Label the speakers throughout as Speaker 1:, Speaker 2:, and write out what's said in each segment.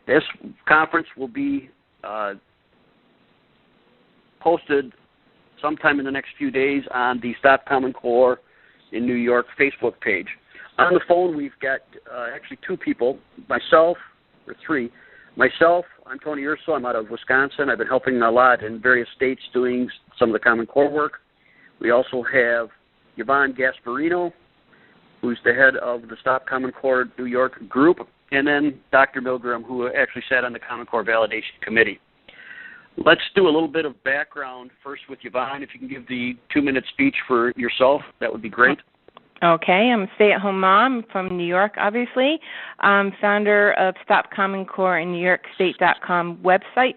Speaker 1: This conference will be posted sometime in the next few days on the Stop Common Core in New York Facebook page. On the phone, we've got actually two people, three. Myself, I'm Tony Urso. I'm out of Wisconsin. I've been helping a lot in various states doing some of the Common Core work. We also have Yvonne Gasparino, who's the head of the Stop Common Core New York group, and then Dr. Milgram, who actually sat on the Common Core Validation Committee. Let's do a little bit of background first with Yvonne. If you can give the 2-minute speech for yourself, that would be great.
Speaker 2: Okay, I'm a stay-at-home mom from New York, obviously. I'm founder of Stop Common Core and NewYorkState.com website.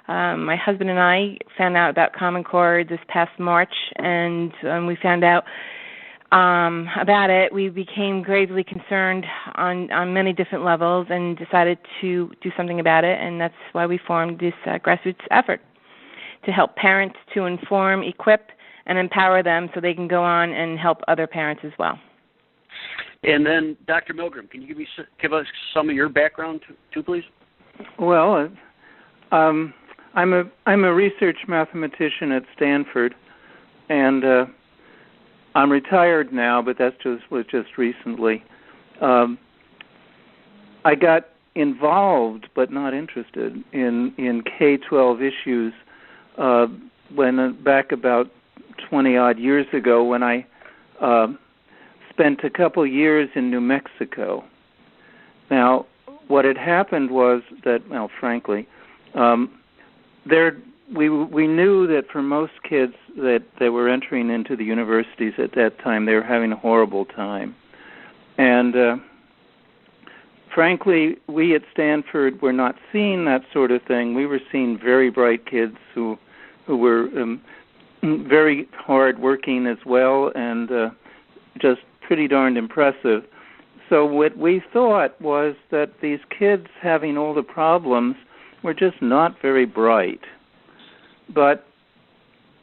Speaker 2: My husband and I found out about Common Core this past March, and when we found out about it, we became gravely concerned on many different levels and decided to do something about it, and that's why we formed this grassroots effort to help parents to inform, equip, and empower them so they can go on and help other parents as well.
Speaker 1: And then, Dr. Milgram, can you give us some of your background too, please?
Speaker 3: Well, I'm a research mathematician at Stanford, and I'm retired now, but that was just recently. I got involved, but not interested, in K-12 issues back about 20-odd years ago when I spent a couple years in New Mexico. Now, what had happened was that, well, frankly, we knew that for most kids that they were entering into the universities at that time, they were having a horrible time. And frankly, we at Stanford were not seeing that sort of thing. We were seeing very bright kids who were very hard working as well, and just pretty darned impressive. So what we thought was that these kids having all the problems were just not very bright. But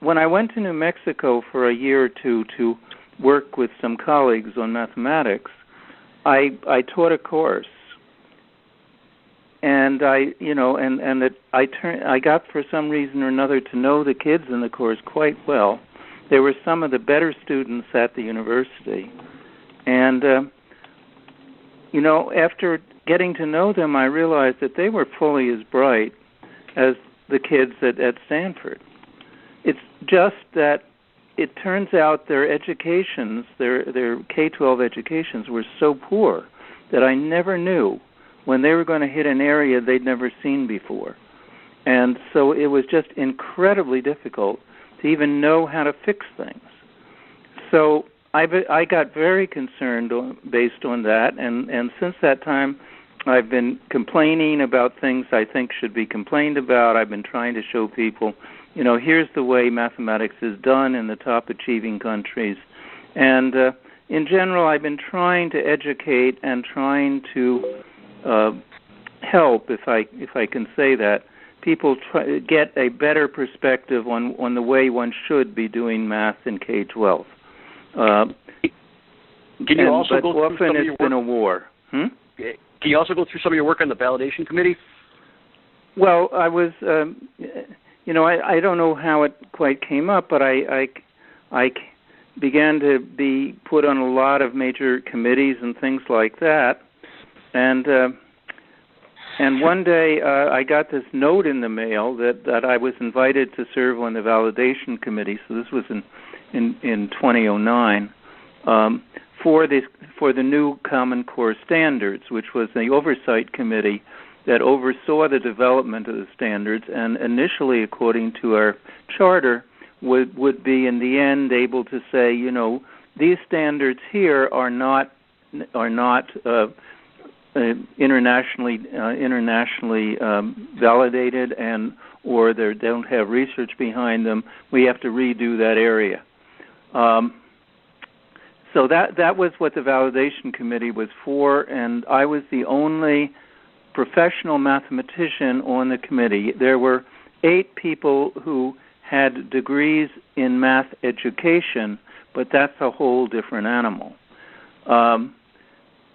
Speaker 3: when I went to New Mexico for a year or two to work with some colleagues on mathematics, I taught a course, and I got for some reason or another to know the kids in the course quite well. They were some of the better students at the university, and after getting to know them, I realized that they were fully as bright as the kids at Stanford. It's just that it turns out their educations, their K-12 educations, were so poor that I never knew when they were going to hit an area they'd never seen before. And so it was just incredibly difficult to even know how to fix things. So I got very concerned based on that, and since that time I've been complaining about things I think should be complained about. I've been trying to show people, here's the way mathematics is done in the top achieving countries. And in general, I've been trying to educate and trying to help, if I can say that, people get a better perspective on the way one should be doing math in K-12.
Speaker 1: Can you also go through some of your work?
Speaker 3: Often it's been a war.
Speaker 1: Can you also go through some of your work on the validation committee?
Speaker 3: Well, I was, I don't know how it quite came up, but I began to be put on a lot of major committees and things like that. And one day I got this note in the mail that I was invited to serve on the validation committee. So this was in 2009. For the new Common Core standards, which was the oversight committee that oversaw the development of the standards, and initially, according to our charter, would be in the end able to say, these standards here are not internationally validated, or they don't have research behind them. We have to redo that area. So that was what the validation committee was for, and I was the only professional mathematician on the committee. There were 8 people who had degrees in math education, but that's a whole different animal.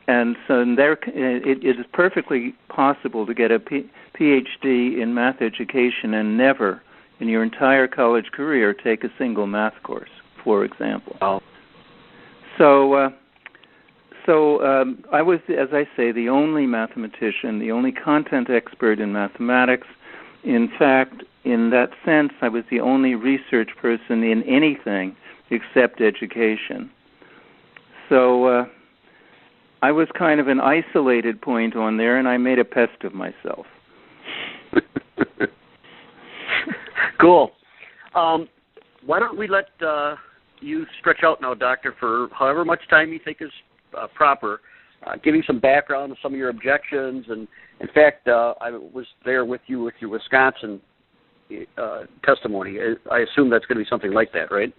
Speaker 3: so it is perfectly possible to get a PhD in math education and never, in your entire college career, take a single math course, for example.
Speaker 1: Oh.
Speaker 3: So I was, as I say, the only mathematician, the only content expert in mathematics. In fact, in that sense, I was the only research person in anything except education. So I was kind of an isolated point on there, and I made a pest of myself.
Speaker 1: Cool. Why don't we let you stretch out now, Doctor, for however much time you think is proper, giving some background on some of your objections. And, in fact, I was there with you with your Wisconsin testimony. I assume that's going to be something like that, right?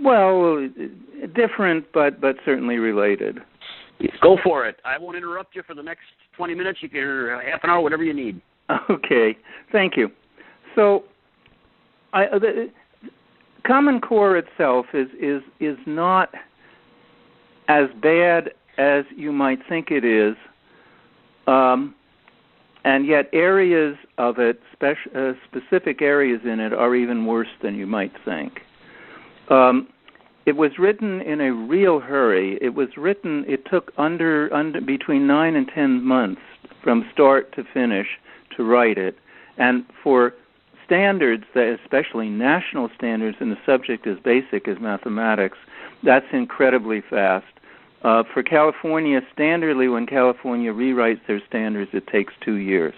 Speaker 3: Well, different, but certainly related.
Speaker 1: Go for it. I won't interrupt you for the next 20 minutes. You can, or half an hour, whatever you need.
Speaker 3: Okay. Thank you. So, the Common Core itself is not as bad as you might think it is, and yet areas of it, specific areas in it, are even worse than you might think. It was written in a real hurry. It took between 9 and 10 months from start to finish to write it. And for standards, especially national standards, and the subject as basic as mathematics, that's incredibly fast. For California, standardly, when California rewrites their standards, it takes 2 years.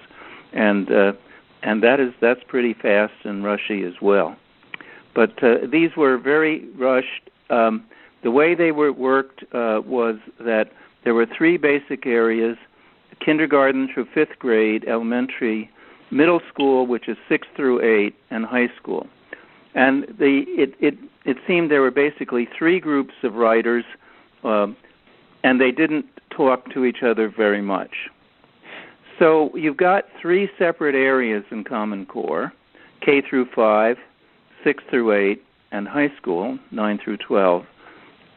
Speaker 3: And that's pretty fast and rushy as well. But these were very rushed. The way they were worked was that there were 3 basic areas: kindergarten through 5th grade, elementary, middle school, which is 6 through 8, and high school. And it seemed there were basically 3 groups of writers, and they didn't talk to each other very much. So you've got 3 separate areas in Common Core: K through 5, 6 through 8, and high school, 9 through 12.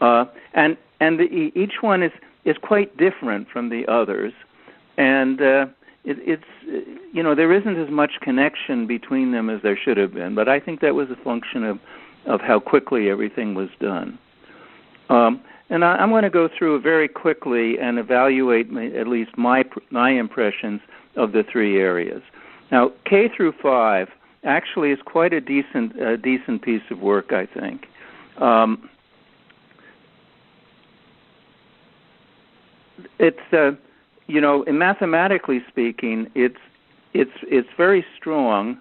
Speaker 3: And each one is quite different from the others, and it's there isn't as much connection between them as there should have been. But I think that was a function of how quickly everything was done. And I'm going to go through very quickly and evaluate at least my impressions of the 3 areas. Now, K through 5 actually is quite a decent piece of work, I think. It's mathematically speaking, it's very strong,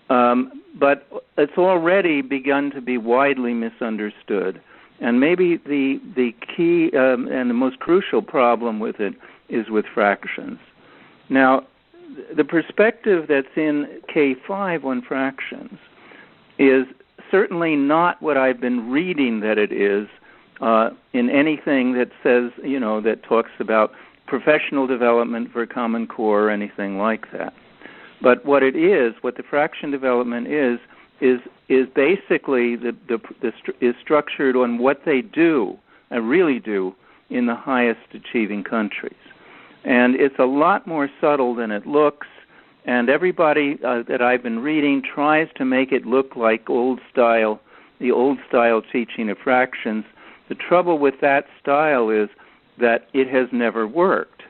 Speaker 3: but it's already begun to be widely misunderstood. And maybe the key and the most crucial problem with it is with fractions. Now, the perspective that's in K5 on fractions is certainly not what I've been reading that it is in anything that says, that talks about professional development for Common Core or anything like that. But what the fraction development is basically is structured on what they do and really do in the highest achieving countries. And it's a lot more subtle than it looks, and everybody that I've been reading tries to make it look like the old style teaching of fractions. The trouble with that style is that it has never worked.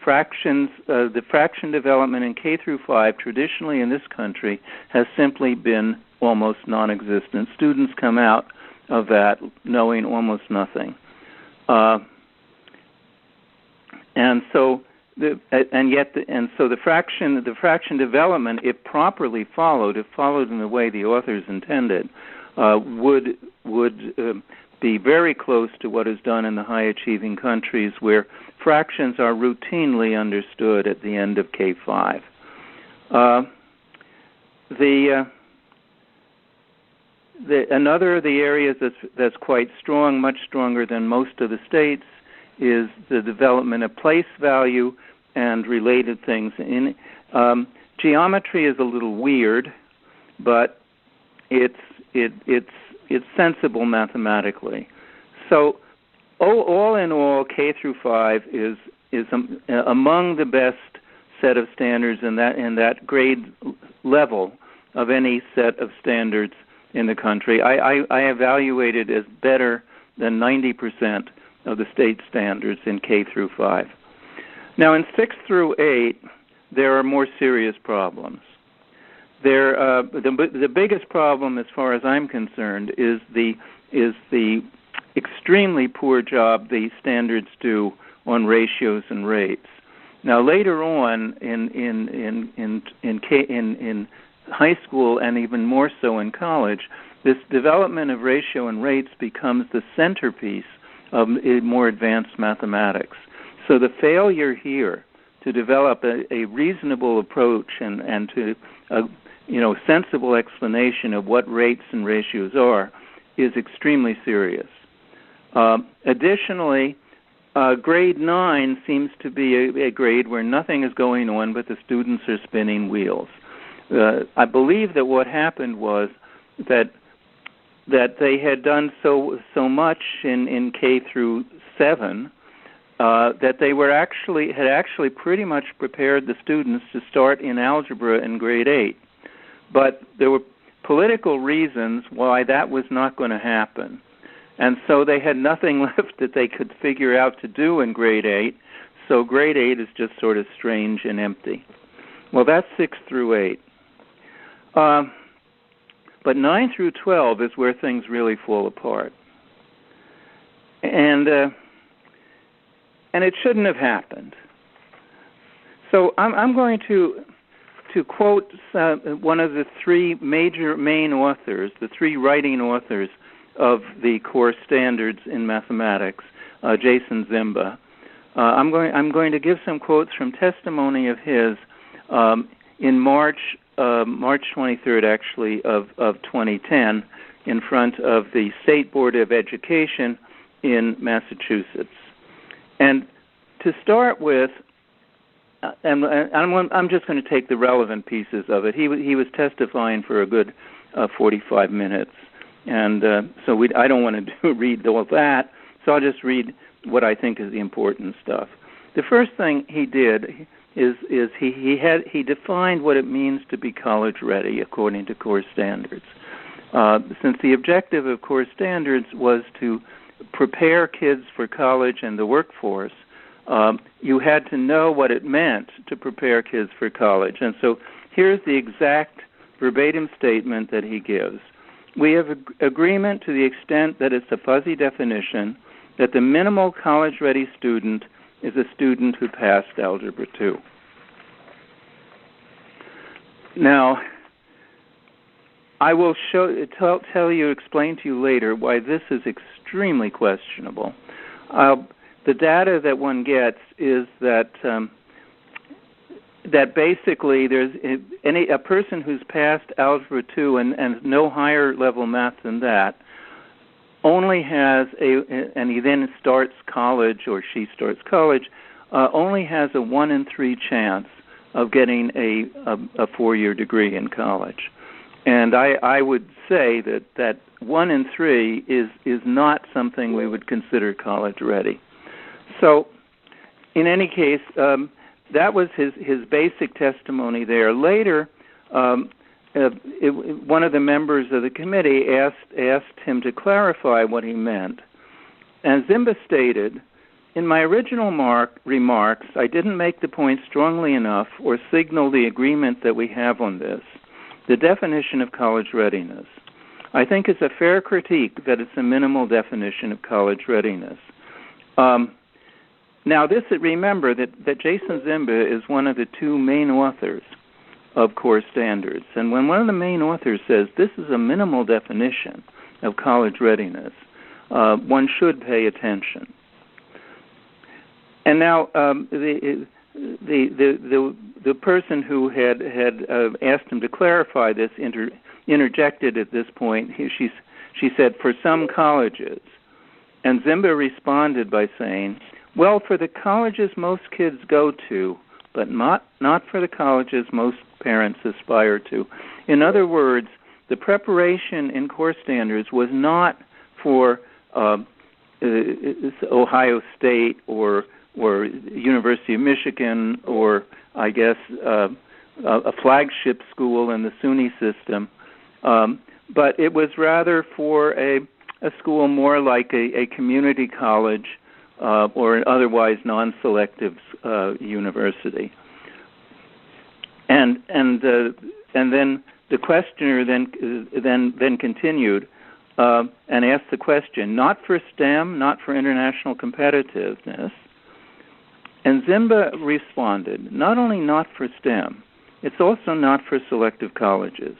Speaker 3: Fractions, the fraction development in K through 5 traditionally in this country has simply been almost non-existent. Students come out of that knowing almost nothing. So the fraction development, if properly followed, in the way the authors intended, would be very close to what is done in the high achieving countries, where fractions are routinely understood at the end of K5. Another of the areas that's quite strong, much stronger than most of the states, is the development of place value and related things. Geometry is a little weird, but it's sensible mathematically. So all in all, K through 5 is among the best set of standards in that grade level of any set of standards in the country. I evaluate it as better than 90% of the state standards in K through 5. Now, in 6 through 8, there are more serious problems. The biggest problem, as far as I'm concerned, is the extremely poor job the standards do on ratios and rates. Now, later on in high school and even more so in college, this development of ratio and rates becomes the centerpiece of more advanced mathematics. So the failure here to develop a reasonable approach and to sensible explanation of what rates and ratios are is extremely serious. Additionally, grade 9 seems to be a grade where nothing is going on but the students are spinning wheels. I believe that what happened was that they had done so much in K through 7 that they had actually pretty much prepared the students to start in algebra in grade 8. But there were political reasons why that was not going to happen. And so they had nothing left that they could figure out to do in grade 8. So grade 8 is just sort of strange and empty. Well, that's 6 through 8. But 9 through 12 is where things really fall apart. And it shouldn't have happened. So I'm going to quote one of the three main authors, the three writing authors of the core standards in mathematics, Jason Zimba. I'm going to give some quotes from testimony of his in March 23rd, actually, of 2010, in front of the State Board of Education in Massachusetts. And to start with, and I'm just going to take the relevant pieces of it. He was testifying for a good 45 minutes, and so I don't want to read all that. So I'll just read what I think is the important stuff. The first thing he did is he defined what it means to be college ready according to core standards. Since the objective of core standards was to prepare kids for college and the workforce, you had to know what it meant to prepare kids for college. And so here's the exact verbatim statement that he gives. We have agreement to the extent that it's a fuzzy definition that the minimal college-ready student is a student who passed Algebra 2. Now, I will explain to you later why this is extremely questionable. The data that one gets is that basically there's a person who's passed Algebra 2 and no higher level math than that only has and he then starts college, or she starts college, only has a 1 in 3 chance of getting a 4-year degree in college. And I would say that 1 in 3 is not something we would consider college ready. So, in any case, that was his basic testimony there. Later, one of the members of the committee asked him to clarify what he meant. And Zimba stated, "In my original remarks, I didn't make the point strongly enough or signal the agreement that we have on this, the definition of college readiness. I think it's a fair critique that it's a minimal definition of college readiness." Now, remember that Jason Zimba is one of the two main authors of core standards. And when one of the main authors says this is a minimal definition of college readiness, one should pay attention. And now the person who had asked him to clarify this interjected at this point. She said, "For some colleges," and Zimba responded by saying, "Well, for the colleges most kids go to, but not for the colleges most parents aspire to." In other words, the preparation in core standards was not for Ohio State or University of Michigan, or I guess a flagship school in the SUNY system. But it was rather for a school more like a community college or an otherwise non-selective university. And then the questioner then continued and asked the question, not for STEM, not for international competitiveness. And Zimba responded, not only not for STEM, it's also not for selective colleges.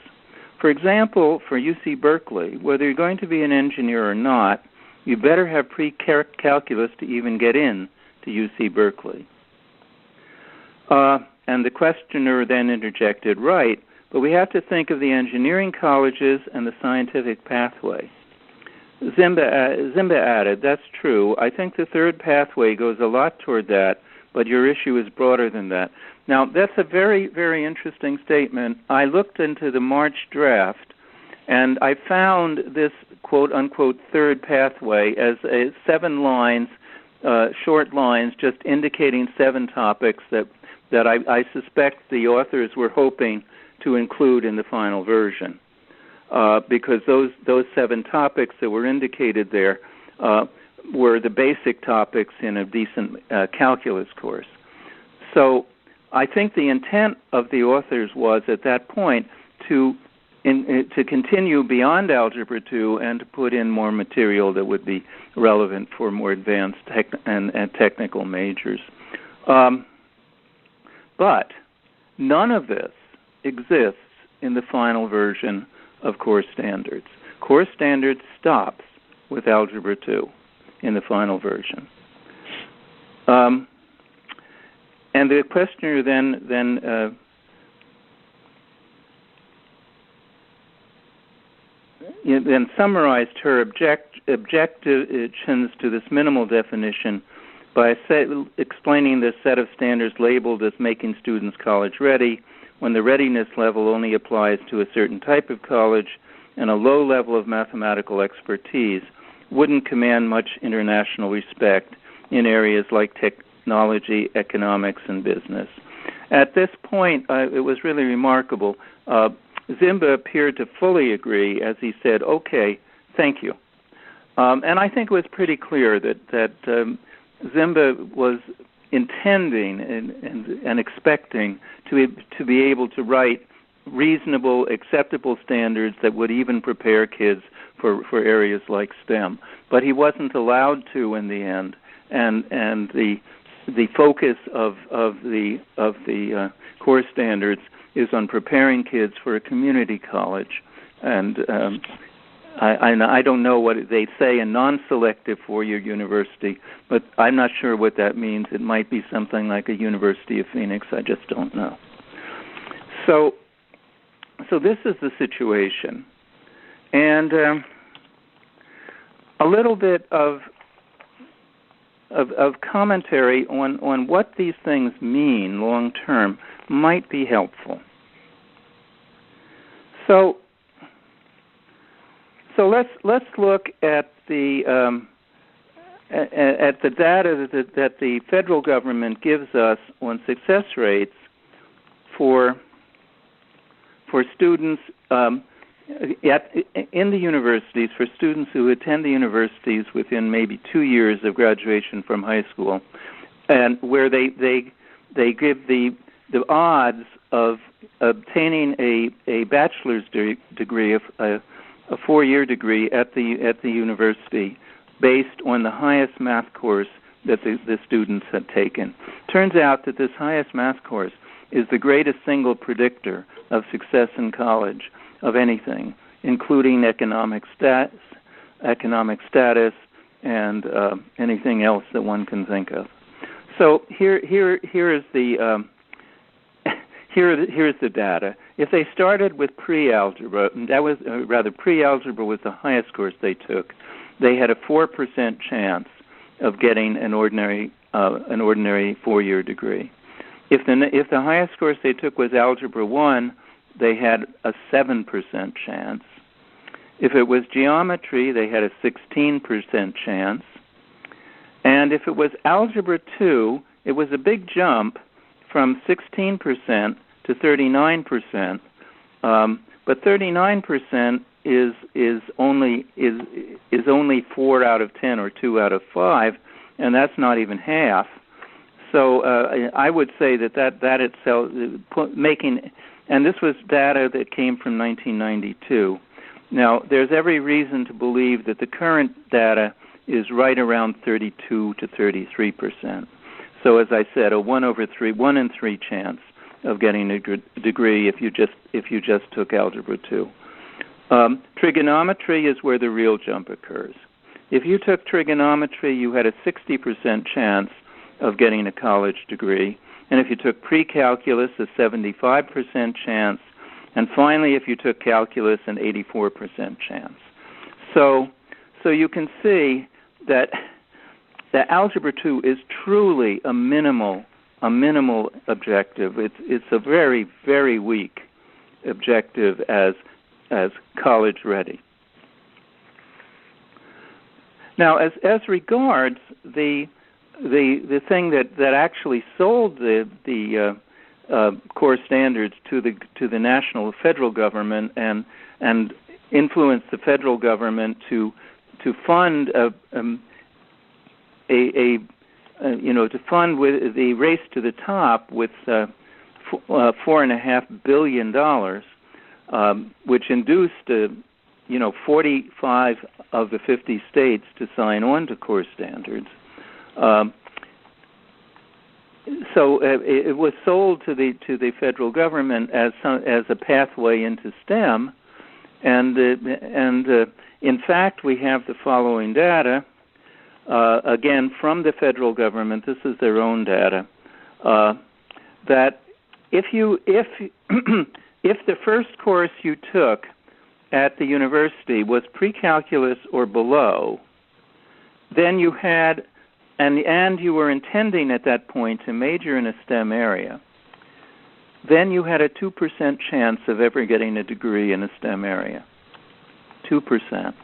Speaker 3: For example, for UC Berkeley, whether you're going to be an engineer or not, you better have pre-calculus to even get in to UC Berkeley. And the questioner then interjected, right, but we have to think of the engineering colleges and the scientific pathway. Zimba added, that's true. I think the third pathway goes a lot toward that, but your issue is broader than that. Now, that's a very, very interesting statement. I looked into the March draft, and I found this quote-unquote third pathway as 7 lines, short lines, just indicating 7 topics that I suspect the authors were hoping to include in the final version, because those 7 topics that were indicated there were the basic topics in a decent calculus course. So I think the intent of the authors was at that point to continue beyond Algebra 2 and to put in more material that would be relevant for more advanced and technical majors. But none of this exists in the final version of Core Standards. Core Standards stops with Algebra 2 in the final version. And the questioner then summarized her objections to this minimal definition by explaining this set of standards labeled as making students college ready, when the readiness level only applies to a certain type of college and a low level of mathematical expertise wouldn't command much international respect in areas like technology, economics, and business. At this point, it was really remarkable. Zimba appeared to fully agree as he said, okay, thank you. And I think it was pretty clear that Zimba was intending and expecting to be able to write reasonable, acceptable standards that would even prepare kids for areas like STEM. But he wasn't allowed to in the end, and the focus of the core standards is on preparing kids for a community college. And I don't know what they say in non-selective four-year university, but I'm not sure what that means. It might be something like a University of Phoenix. I just don't know. So this is the situation. And a little bit of commentary on what these things mean long term might be helpful. So let's look at the data that the federal government gives us on success rates for students in the universities, for students who attend the universities within maybe 2 years of graduation from high school, and where they give the odds of obtaining a bachelor's degree, a 4-year degree at the university, based on the highest math course that the students had taken. Turns out that this highest math course is the greatest single predictor of success in college of anything, including economic status, and anything else that one can think of. So here is the here's the data. If they started with pre-algebra, pre-algebra was the highest course they took, they had a 4% chance of getting an ordinary 4-year degree. If the highest course they took was Algebra 1, they had a 7% chance. If it was geometry, they had a 16% chance. And if it was Algebra 2, it was a big jump from 16% to 39%. But 39% is only 4 out of 10 or 2 out of 5, and that's not even half. So I would say that itself making, and this was data that came from 1992. Now, there's every reason to believe that the current data is right around 32 to 33%. So as I said, a 1 in 3 chance of getting a degree if you just took Algebra 2. Trigonometry is where the real jump occurs. If you took trigonometry, you had a 60% chance of getting a college degree, and if you took pre-calculus, a 75% chance, and finally, if you took calculus, an 84% chance. So you can see that Algebra 2 is truly a minimal objective. It's a very, very weak objective as college ready. Now, as regards the thing that actually sold the core standards to the national federal government and influenced the federal government to fund to fund with the race to the top with $4.5 billion, which induced 45 of the 50 states to sign on to core standards. So it was sold to the federal government as a pathway into STEM, and in fact we have the following data. Again, from the federal government, this is their own data, that if the first course you took at the university was pre-calculus or below, then you had, and you were intending at that point to major in a STEM area, then you had a 2% chance of ever getting a degree in a STEM area. 2%.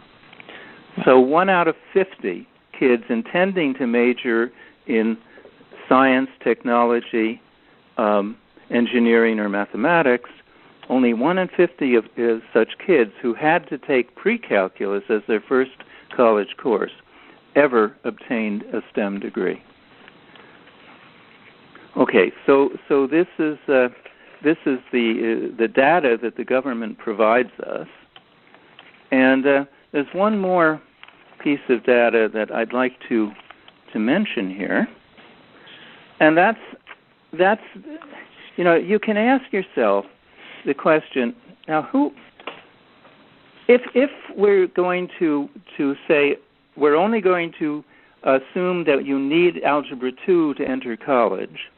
Speaker 3: So 1 out of 50 kids intending to major in science, technology, engineering, or mathematics, only 1 in 50 of such kids who had to take pre-calculus as their first college course ever obtained a STEM degree. Okay, so this is the data that the government provides us, and there's one more piece of data that I'd like to mention here, and that's you can ask yourself the question, now if we're going to say we're only going to assume that you need Algebra 2 to enter college,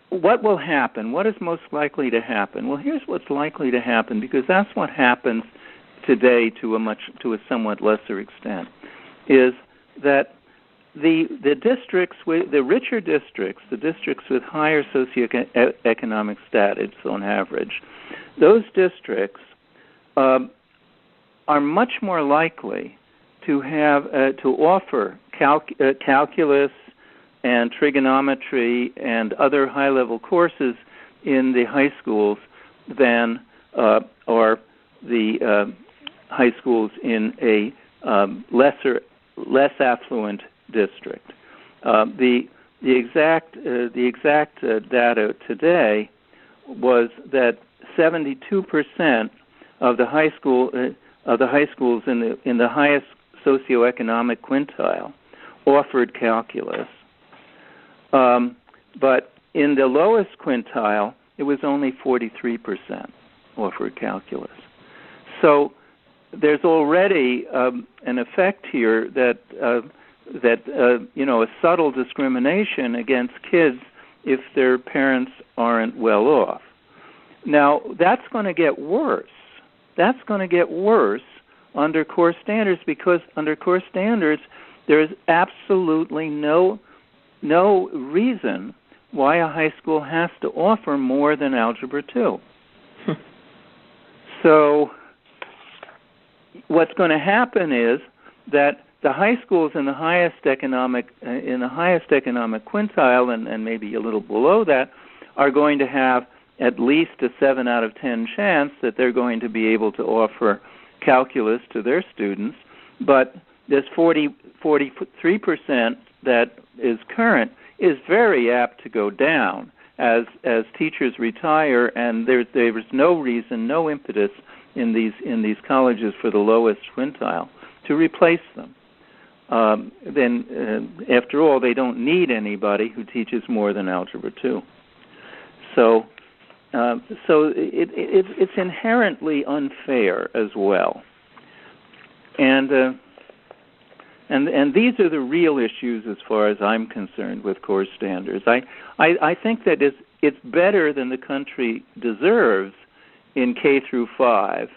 Speaker 3: what will happen? What is most likely to happen? Well, here's what's likely to happen, because that's what happens today to a somewhat lesser extent, is that the districts with the richer districts, the districts with higher socioeconomic status on average, those districts are much more likely to have to offer calculus and trigonometry and other high-level courses in the high schools than or the high schools in a less affluent district. The exact data today was that 72% of the high schools in the highest socioeconomic quintile offered calculus, but in the lowest quintile, it was only 43% offered calculus. So there's already an effect here that a subtle discrimination against kids if their parents aren't well off. Now, that's going to get worse. That's going to get worse under core standards, because under core standards, there is absolutely no reason why a high school has to offer more than Algebra 2. So what's going to happen is that the high schools in the highest economic quintile and maybe a little below that are going to have at least a 7 out of 10 chance that they're going to be able to offer calculus to their students, but this 43% that is current is very apt to go down as teachers retire, and there's no reason, no impetus in these colleges for the lowest quintile to replace them. Then, after all, they don't need anybody who teaches more than Algebra 2. So it's inherently unfair as well. And these are the real issues as far as I'm concerned with core standards. I think that it's better than the country deserves in K through 5,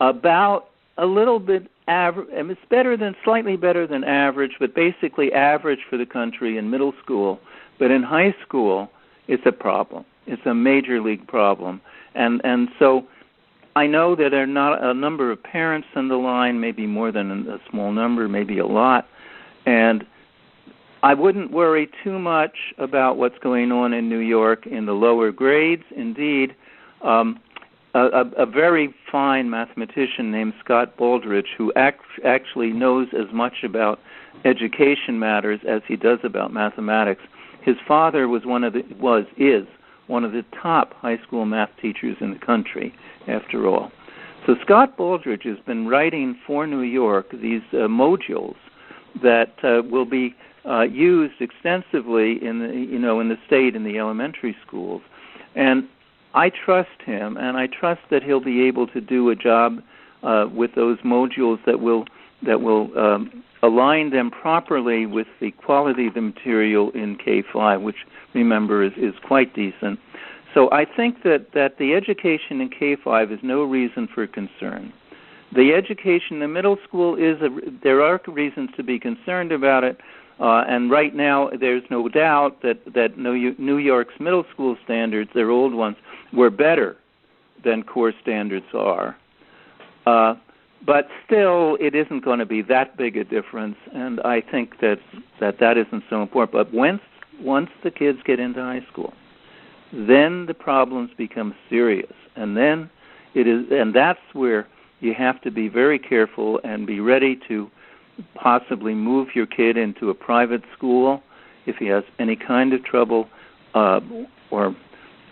Speaker 3: about a little bit average. It's slightly better than average, but basically average for the country in middle school. But in high school, it's a problem. It's a major league problem. And so I know that there are not a number of parents on the line, maybe more than a small number, maybe a lot. And I wouldn't worry too much about what's going on in New York in the lower grades. Indeed, a very fine mathematician named Scott Baldrige, who actually knows as much about education matters as he does about mathematics. His father is one of the top high school math teachers in the country, after all. So Scott Baldrige has been writing for New York these modules that will be used extensively in the state in the elementary schools, and I trust him, and I trust that he'll be able to do a job with those modules that will align them properly with the quality of the material in K5, which, remember, is quite decent. So I think that the education in K5 is no reason for concern. The education in the middle school there are reasons to be concerned about it, and right now there's no doubt that New York's middle school standards, their old ones, were better than core standards are. But still, it isn't going to be that big a difference, and I think that isn't so important. But once the kids get into high school, then the problems become serious, and that's where you have to be very careful and be ready to possibly move your kid into a private school if he has any kind of trouble, or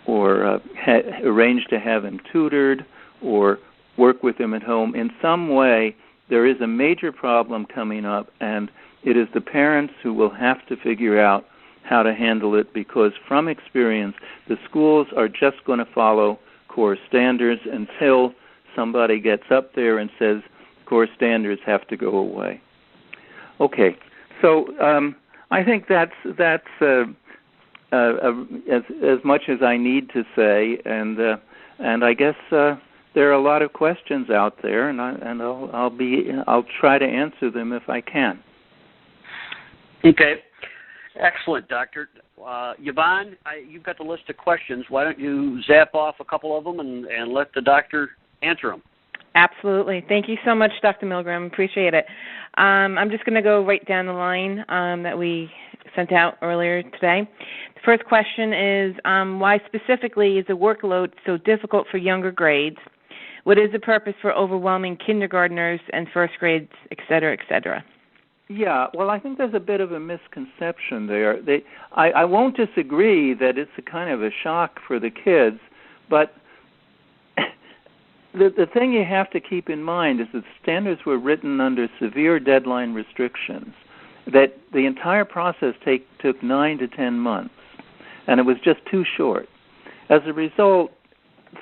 Speaker 3: arrange to have him tutored, or work with him at home. In some way, there is a major problem coming up, and it is the parents who will have to figure out how to handle it, because from experience, the schools are just going to follow core standards until somebody gets up there and says core standards have to go away. Okay, so I think that's as much as I need to say, and I guess there are a lot of questions out there, and I'll try to answer them if I can.
Speaker 1: Okay, excellent, Doctor. Yvonne, you've got the list of questions. Why don't you zap off a couple of them and let the doctor answer them?
Speaker 2: Absolutely. Thank you so much, Dr. Milgram. Appreciate it. I'm just going to go right down the line that we sent out earlier today. The first question is, why specifically is the workload so difficult for younger grades? What is the purpose for overwhelming kindergartners and first grades, et cetera, et cetera?
Speaker 3: Yeah, well, I think there's a bit of a misconception there. I won't disagree that it's a kind of a shock for the kids, but the thing you have to keep in mind is that standards were written under severe deadline restrictions, that the entire process took 9 to 10 months, and it was just too short. As a result,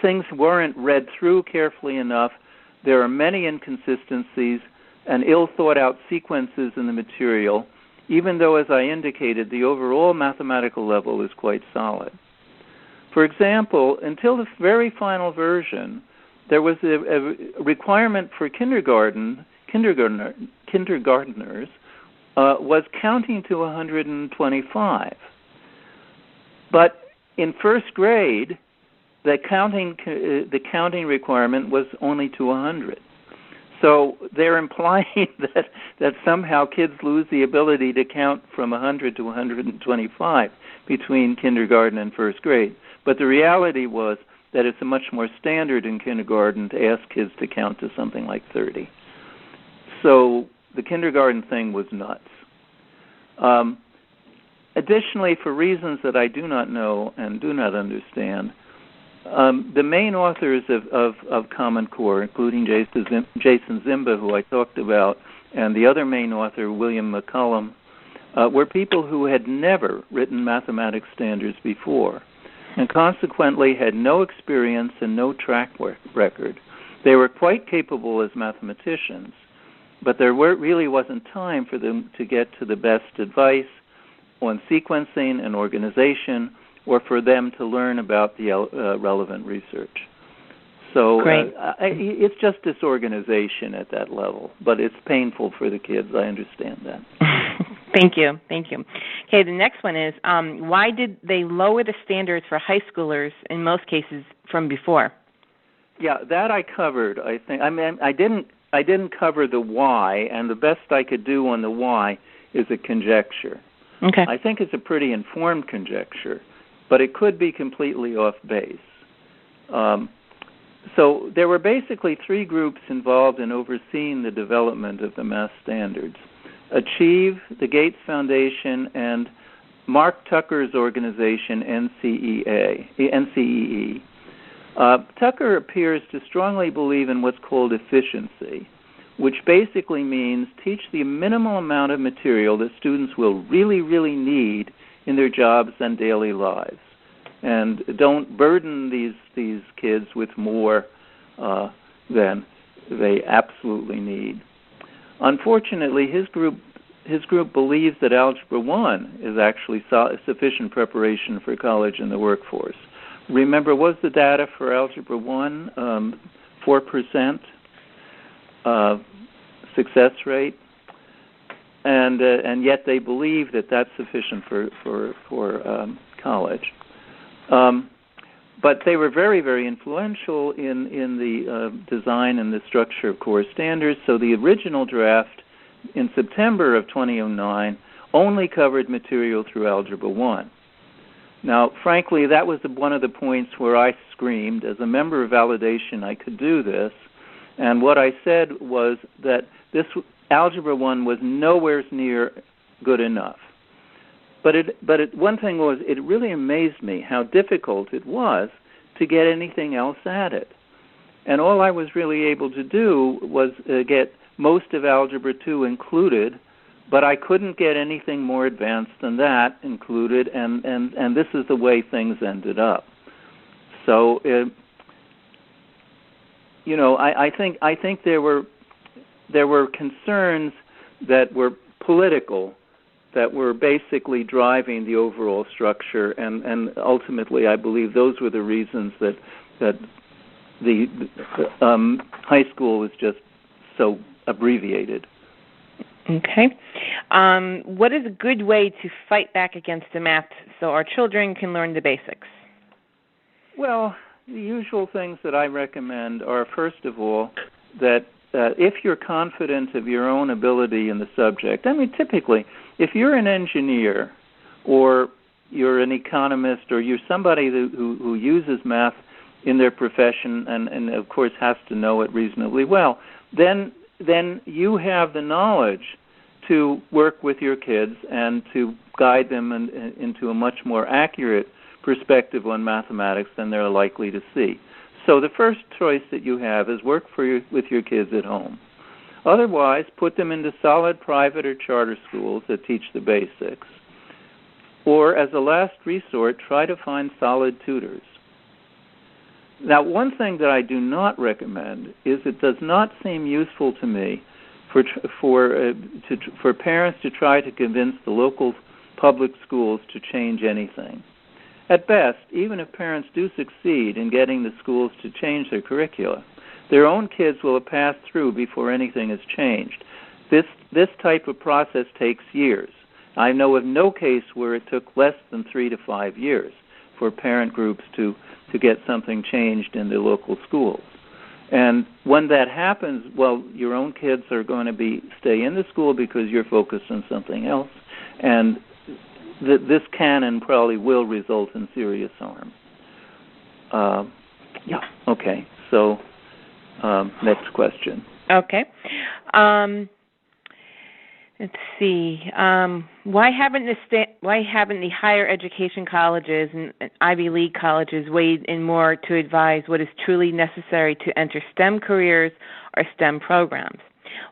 Speaker 3: things weren't read through carefully enough. There are many inconsistencies and ill-thought-out sequences in the material, even though, as I indicated, the overall mathematical level is quite solid. For example, until the very final version, there was a requirement for kindergartners was counting to 125. But in first grade, the counting requirement was only to 100. So they're implying that somehow kids lose the ability to count from 100 to 125 between kindergarten and first grade. But the reality was that it's a much more standard in kindergarten to ask kids to count to something like 30. So the kindergarten thing was nuts. Additionally, for reasons that I do not know and do not understand, the main authors of Common Core, including Jason Zimba, who I talked about, and the other main author, William McCullum, were people who had never written mathematics standards before, and consequently had no experience and no track record. They were quite capable as mathematicians, but there really wasn't time for them to get to the best advice on sequencing and organization, or for them to learn about the relevant research. So it's just disorganization at that level, but it's painful for the kids. I understand that.
Speaker 2: Thank you. Okay, the next one is, why did they lower the standards for high schoolers in most cases from before?
Speaker 3: Yeah, that I covered, I think. I mean, I didn't cover the why, and the best I could do on the why is a conjecture.
Speaker 2: Okay.
Speaker 3: I think it's a pretty informed conjecture, but it could be completely off base. So there were basically three groups involved in overseeing the development of the math standards: Achieve, the Gates Foundation, and Mark Tucker's organization, NCEE. Tucker appears to strongly believe in what's called efficiency, which basically means teach the minimal amount of material that students will really, really need in their jobs and daily lives. And don't burden these kids with more than they absolutely need. Unfortunately, his group believes that Algebra 1 is actually sufficient preparation for college and the workforce. Remember, was the data for Algebra 1 4% success rate? And yet they believe that that's sufficient for college. But they were very, very influential in the design and the structure of core standards. So the original draft in September of 2009 only covered material through Algebra 1. Now, frankly, that was one of the points where I screamed. As a member of validation, I could do this. And what I said was that this Algebra 1 was nowhere near good enough. But one thing was, it really amazed me how difficult it was to get anything else added. And all I was really able to do was get most of Algebra 2 included, but I couldn't get anything more advanced than that included, and this is the way things ended up. So, I think there were concerns that were political, that were basically driving the overall structure, and ultimately I believe those were the reasons that the high school was just so abbreviated.
Speaker 2: Okay. What is a good way to fight back against the math so our children can learn the basics?
Speaker 3: Well, the usual things that I recommend are, first of all, that if you're confident of your own ability in the subject, I mean, typically, if you're an engineer or you're an economist or you're somebody who uses math in their profession and of course has to know it reasonably well, then you have the knowledge to work with your kids and to guide them into a much more accurate perspective on mathematics than they're likely to see. So the first choice that you have is work with your kids at home. Otherwise, put them into solid private or charter schools that teach the basics. Or, as a last resort, try to find solid tutors. Now, one thing that I do not recommend is it does not seem useful to me for parents to try to convince the local public schools to change anything. At best, even if parents do succeed in getting the schools to change their curricula, their own kids will have passed through before anything is changed. This type of process takes years. I know of no case where it took less than 3 to 5 years for parent groups to get something changed in their local schools. And when that happens, well, your own kids are going to stay in the school because you're focused on something else, and this can and probably will result in serious harm. Okay. So, next question.
Speaker 2: Okay. Let's see. Why haven't the higher education colleges and Ivy League colleges weighed in more to advise what is truly necessary to enter STEM careers or STEM programs?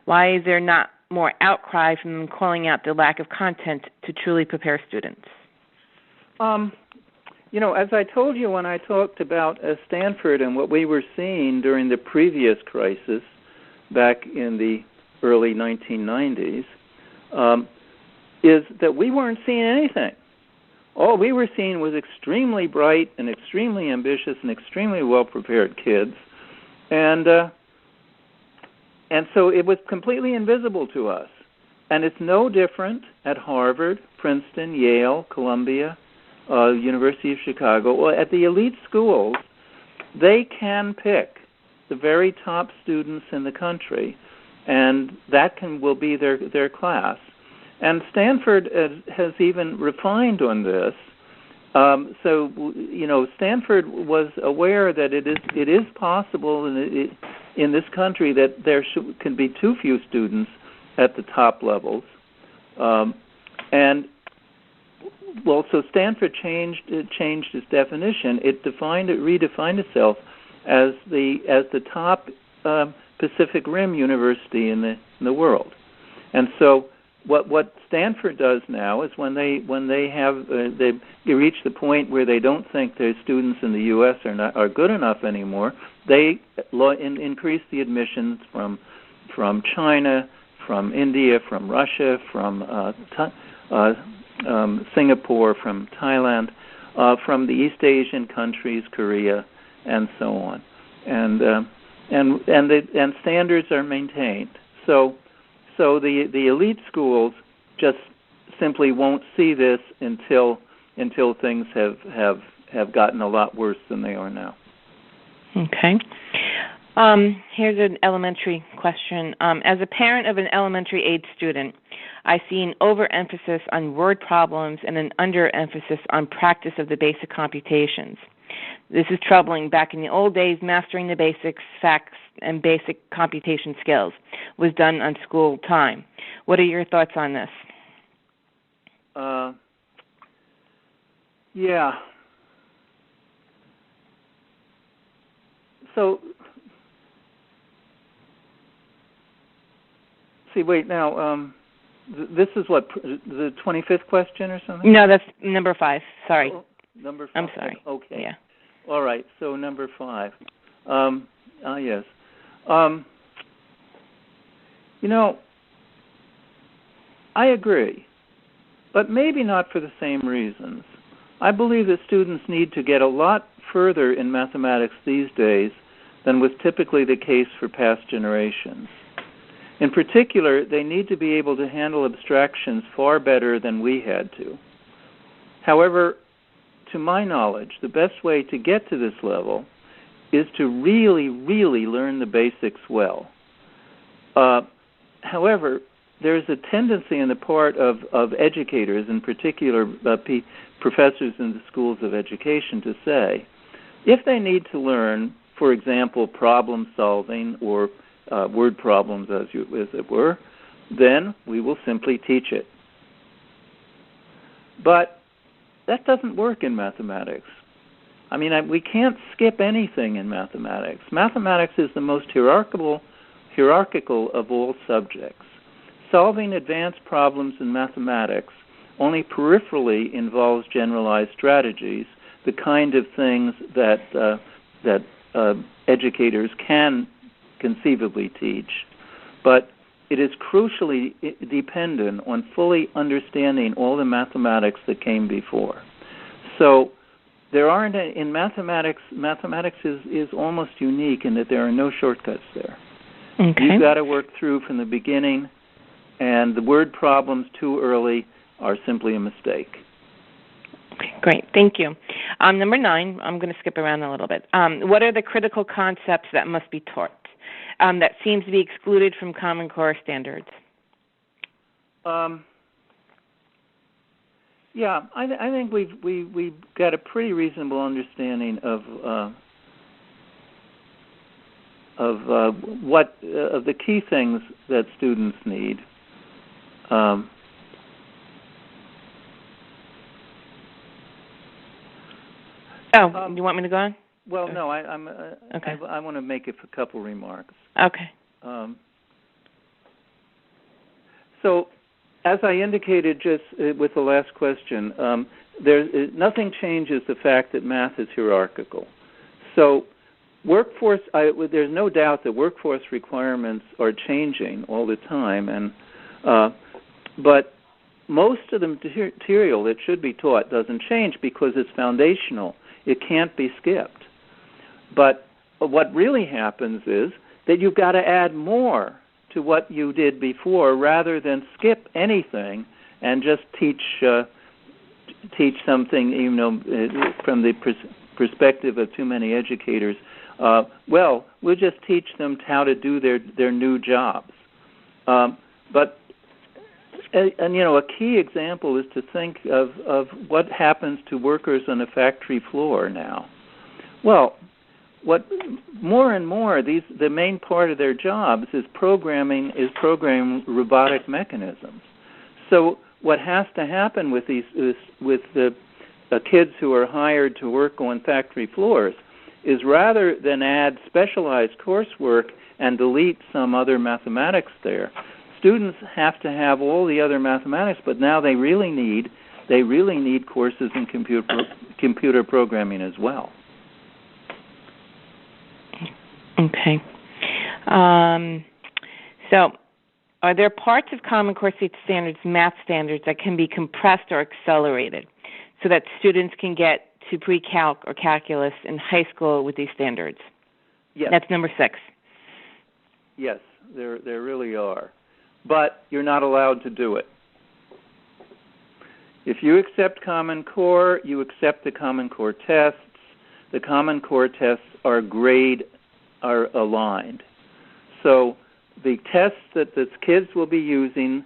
Speaker 2: Why is there not more outcry from them calling out the lack of content to truly prepare students?
Speaker 3: As I told you when I talked about Stanford and what we were seeing during the previous crisis back in the early 1990s, is that we weren't seeing anything. All we were seeing was extremely bright and extremely ambitious and extremely well-prepared kids, and so it was completely invisible to us. And it's no different at Harvard, Princeton, Yale, Columbia, University of Chicago. Well, at the elite schools, they can pick the very top students in the country, and that will be their class. And Stanford has even refined on this. So Stanford was aware that it is possible in this country that there can be too few students at the top levels, so Stanford changed its definition. It redefined itself as the top Pacific Rim university in the world. And so what Stanford does now is when they reach the point where they don't think their students in the U.S. are good enough anymore, they increase the admissions from China, from India, from Russia, from Singapore, from Thailand, from the East Asian countries, Korea, and so on, and standards are maintained. So the elite schools just simply won't see this until things have gotten a lot worse than they are now.
Speaker 2: Okay. Here's an elementary question. As a parent of an elementary-age student, I see an overemphasis on word problems and an underemphasis on practice of the basic computations. This is troubling. Back in the old days, mastering the basics, facts, and basic computation skills was done on school time. What are your thoughts on this?
Speaker 3: Yeah. So, wait, now, this is what, the 25th question or something?
Speaker 2: No, that's number 5. Sorry.
Speaker 3: Oh, number 5.
Speaker 2: I'm sorry.
Speaker 3: Okay.
Speaker 2: Yeah.
Speaker 3: All right, so number 5. Yes. I agree, but maybe not for the same reasons. I believe that students need to get a lot further in mathematics these days than was typically the case for past generations. In particular, they need to be able to handle abstractions far better than we had to. However, to my knowledge, the best way to get to this level is to really, really learn the basics well. However, there's a tendency on the part of educators, in particular professors in the schools of education, to say, if they need to learn, for example, problem solving or word problems, as it were, then we will simply teach it. But that doesn't work in mathematics. I mean, we can't skip anything in mathematics. Mathematics is the most hierarchical of all subjects. Solving advanced problems in mathematics only peripherally involves generalized strategies, the kind of things that educators can conceivably teach. But it is crucially dependent on fully understanding all the mathematics that came before. So there aren't, in mathematics is almost unique in that there are no shortcuts there.
Speaker 2: Okay.
Speaker 3: You've got to work through from the beginning, and the word problems too early are simply a mistake.
Speaker 2: Okay, great. Thank you. Number 9, I'm going to skip around a little bit. What are the critical concepts that must be taught that seems to be excluded from Common Core standards?
Speaker 3: Yeah, I think we've got a pretty reasonable understanding of the key things that students need.
Speaker 2: You want me to go on?
Speaker 3: Well,
Speaker 2: Sorry.
Speaker 3: no,
Speaker 2: Okay.
Speaker 3: I want to make a couple remarks.
Speaker 2: Okay.
Speaker 3: So, as I indicated just with the last question, nothing changes the fact that math is hierarchical. So, there's no doubt that workforce requirements are changing all the time, but most of the material that should be taught doesn't change because it's foundational. It can't be skipped. But what really happens is that you've got to add more to what you did before rather than skip anything and just teach something, from the perspective of too many educators. We'll just teach them how to do their new jobs. But a key example is to think of what happens to workers on a factory floor now. Well, what more and more the main part of their jobs is programming robotic mechanisms. So what has to happen with the kids who are hired to work on factory floors is rather than add specialized coursework and delete some other mathematics there, students have to have all the other mathematics, but now they really need courses in computer programming as well.
Speaker 2: Okay. So, are there parts of Common Core State Standards, math standards, that can be compressed or accelerated so that students can get to pre-calc or calculus in high school with these standards?
Speaker 3: Yes.
Speaker 2: That's number 6.
Speaker 3: Yes, there really are. But you're not allowed to do it. If you accept Common Core, you accept the Common Core tests. The Common Core tests are aligned. So the tests that the kids will be using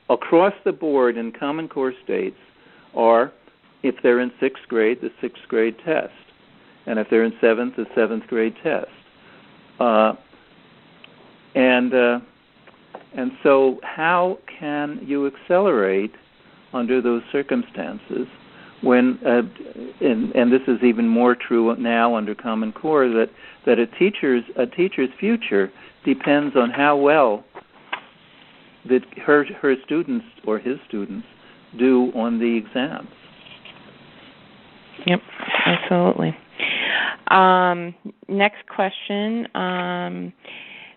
Speaker 3: across the board in Common Core states are, if they're in 6th grade, the 6th grade test. And if they're in 7th, the 7th grade test. And so how can you accelerate under those circumstances when, and this is even more true now under Common Core, that a teacher's future depends on how well that her students or his students do on the exams.
Speaker 2: Yep, absolutely. Next question.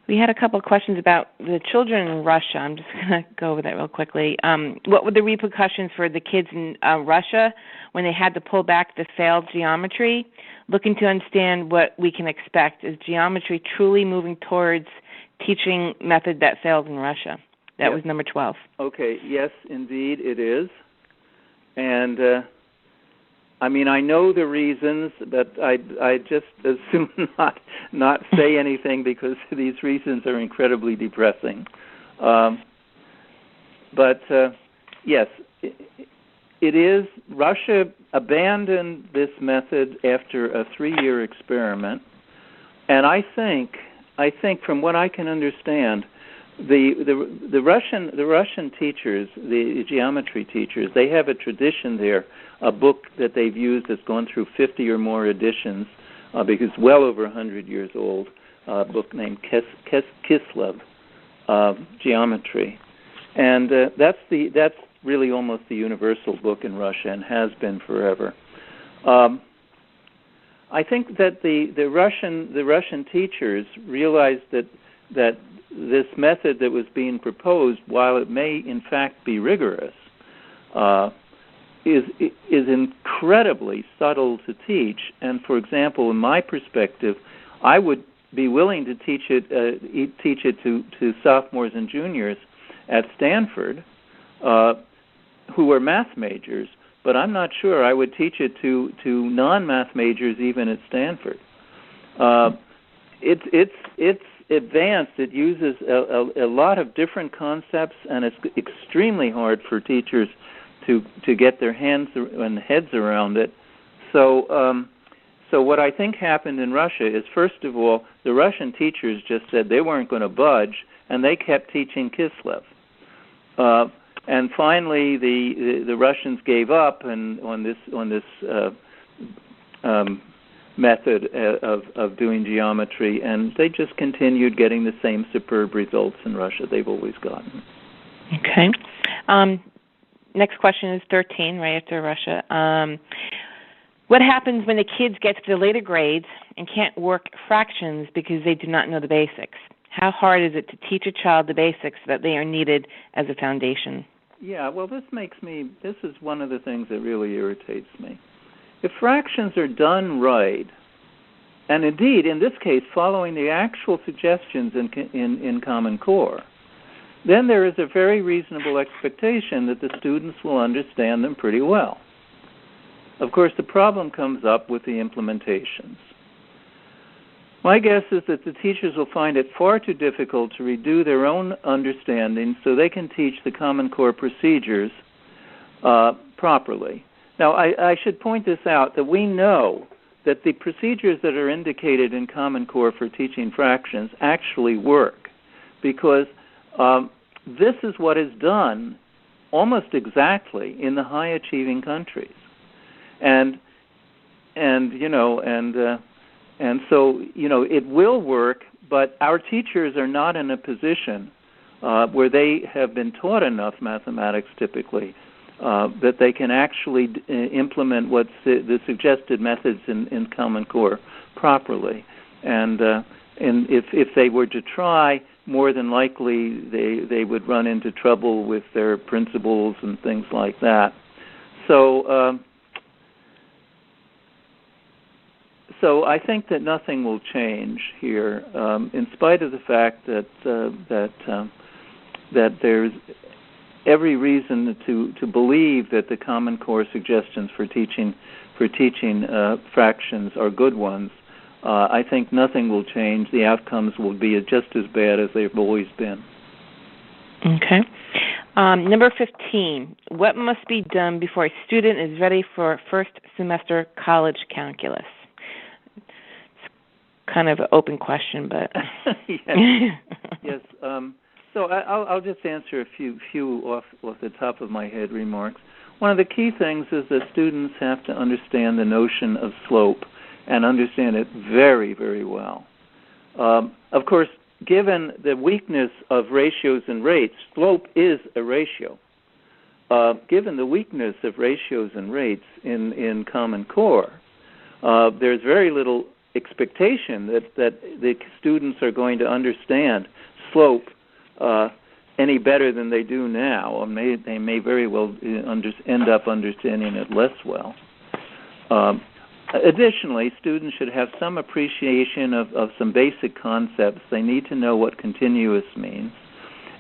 Speaker 2: We had a couple of questions about the children in Russia. I'm just going to go over that real quickly. What were the repercussions for the kids in Russia when they had to pull back the failed geometry? Looking to understand what we can expect. Is geometry truly moving towards teaching method that failed in Russia? That was number 12. Okay,
Speaker 3: yes, indeed it is. And I know the reasons, but I just assume not say anything because these reasons are incredibly depressing. But yes, it is. Russia abandoned this method after a 3-year experiment, and I think from what I can understand, the Russian teachers, the geometry teachers, they have a tradition there, a book that they've used that's gone through 50 or more editions, because it's well over 100 years old, a book named Kislev, Geometry. And that's really almost the universal book in Russia and has been forever. I think that the Russian teachers realized that this method that was being proposed, while it may in fact be rigorous, is incredibly subtle to teach. And for example, in my perspective, I would be willing to teach it to sophomores and juniors at Stanford who are math majors, but I'm not sure I would teach it to non-math majors even at Stanford. It's advanced. It uses a lot of different concepts, and it's extremely hard for teachers to get their hands and heads around it. So what I think happened in Russia is, first of all, the Russian teachers just said they weren't going to budge, and they kept teaching Kislev. And finally, the Russians gave up on this method of doing geometry, and they just continued getting the same superb results in Russia they've always gotten.
Speaker 2: Okay. Next question is 13, right after Russia. What happens when the kids get to the later grades and can't work fractions because they do not know the basics? How hard is it to teach a child the basics that they are needed as a foundation?
Speaker 3: Yeah, well, this is one of the things that really irritates me. If fractions are done right, and indeed, in this case, following the actual suggestions in Common Core, then there is a very reasonable expectation that the students will understand them pretty well. Of course, the problem comes up with the implementations. My guess is that the teachers will find it far too difficult to redo their own understanding so they can teach the Common Core procedures properly. Now, I should point this out, that we know that the procedures that are indicated in Common Core for teaching fractions actually work, because this is what is done almost exactly in the high-achieving countries. And so, it will work, but our teachers are not in a position where they have been taught enough mathematics typically that they can actually implement what's the suggested methods in Common Core properly. And if they were to try, more than likely they would run into trouble with their principals and things like that. So I think that nothing will change here, in spite of the fact that there's every reason to believe that the Common Core suggestions for teaching fractions are good ones. I think nothing will change. The outcomes will be just as bad as they've always been. Okay.
Speaker 2: Number 15. What must be done before a student is ready for first semester college calculus? Kind of an open question, but
Speaker 3: yes. So I'll just answer a few off the top of my head remarks. One of the key things is that students have to understand the notion of slope and understand it very, very well. Of course, given the weakness of ratios and rates, slope is a ratio. Given the weakness of ratios and rates in Common Core, there's very little expectation that the students are going to understand slope any better than they do now, or they may very well end up understanding it less well. Additionally, students should have some appreciation of some basic concepts. They need to know what continuous means,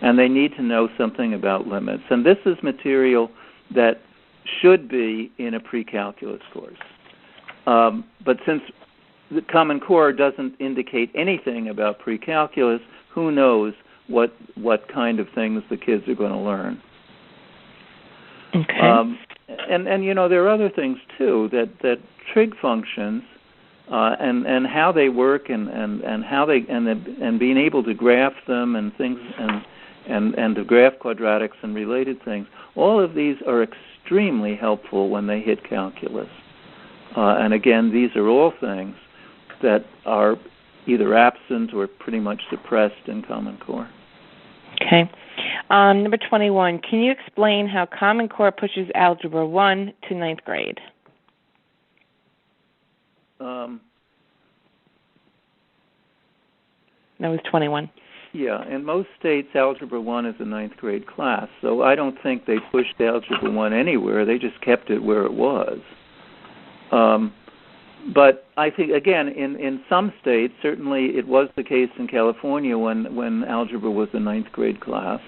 Speaker 3: and they need to know something about limits. And this is material that should be in a pre-calculus course. But since the Common Core doesn't indicate anything about pre-calculus, who knows what kind of things the kids are going to learn.
Speaker 2: Okay.
Speaker 3: And there are other things too, that trig functions and how they work and how they and being able to graph them and things and to graph quadratics and related things. All of these are extremely helpful when they hit calculus. And again, these are all things that are either absent or pretty much suppressed in Common Core.
Speaker 2: Okay. Number 21, can you explain how Common Core pushes Algebra 1 to 9th grade?
Speaker 3: That
Speaker 2: was 21.
Speaker 3: Yeah, in most states, Algebra 1 is a 9th grade class, so I don't think they pushed Algebra 1 anywhere. They just kept it where it was. But I think, again, in some states, certainly it was the case in California when Algebra was a 9th grade class.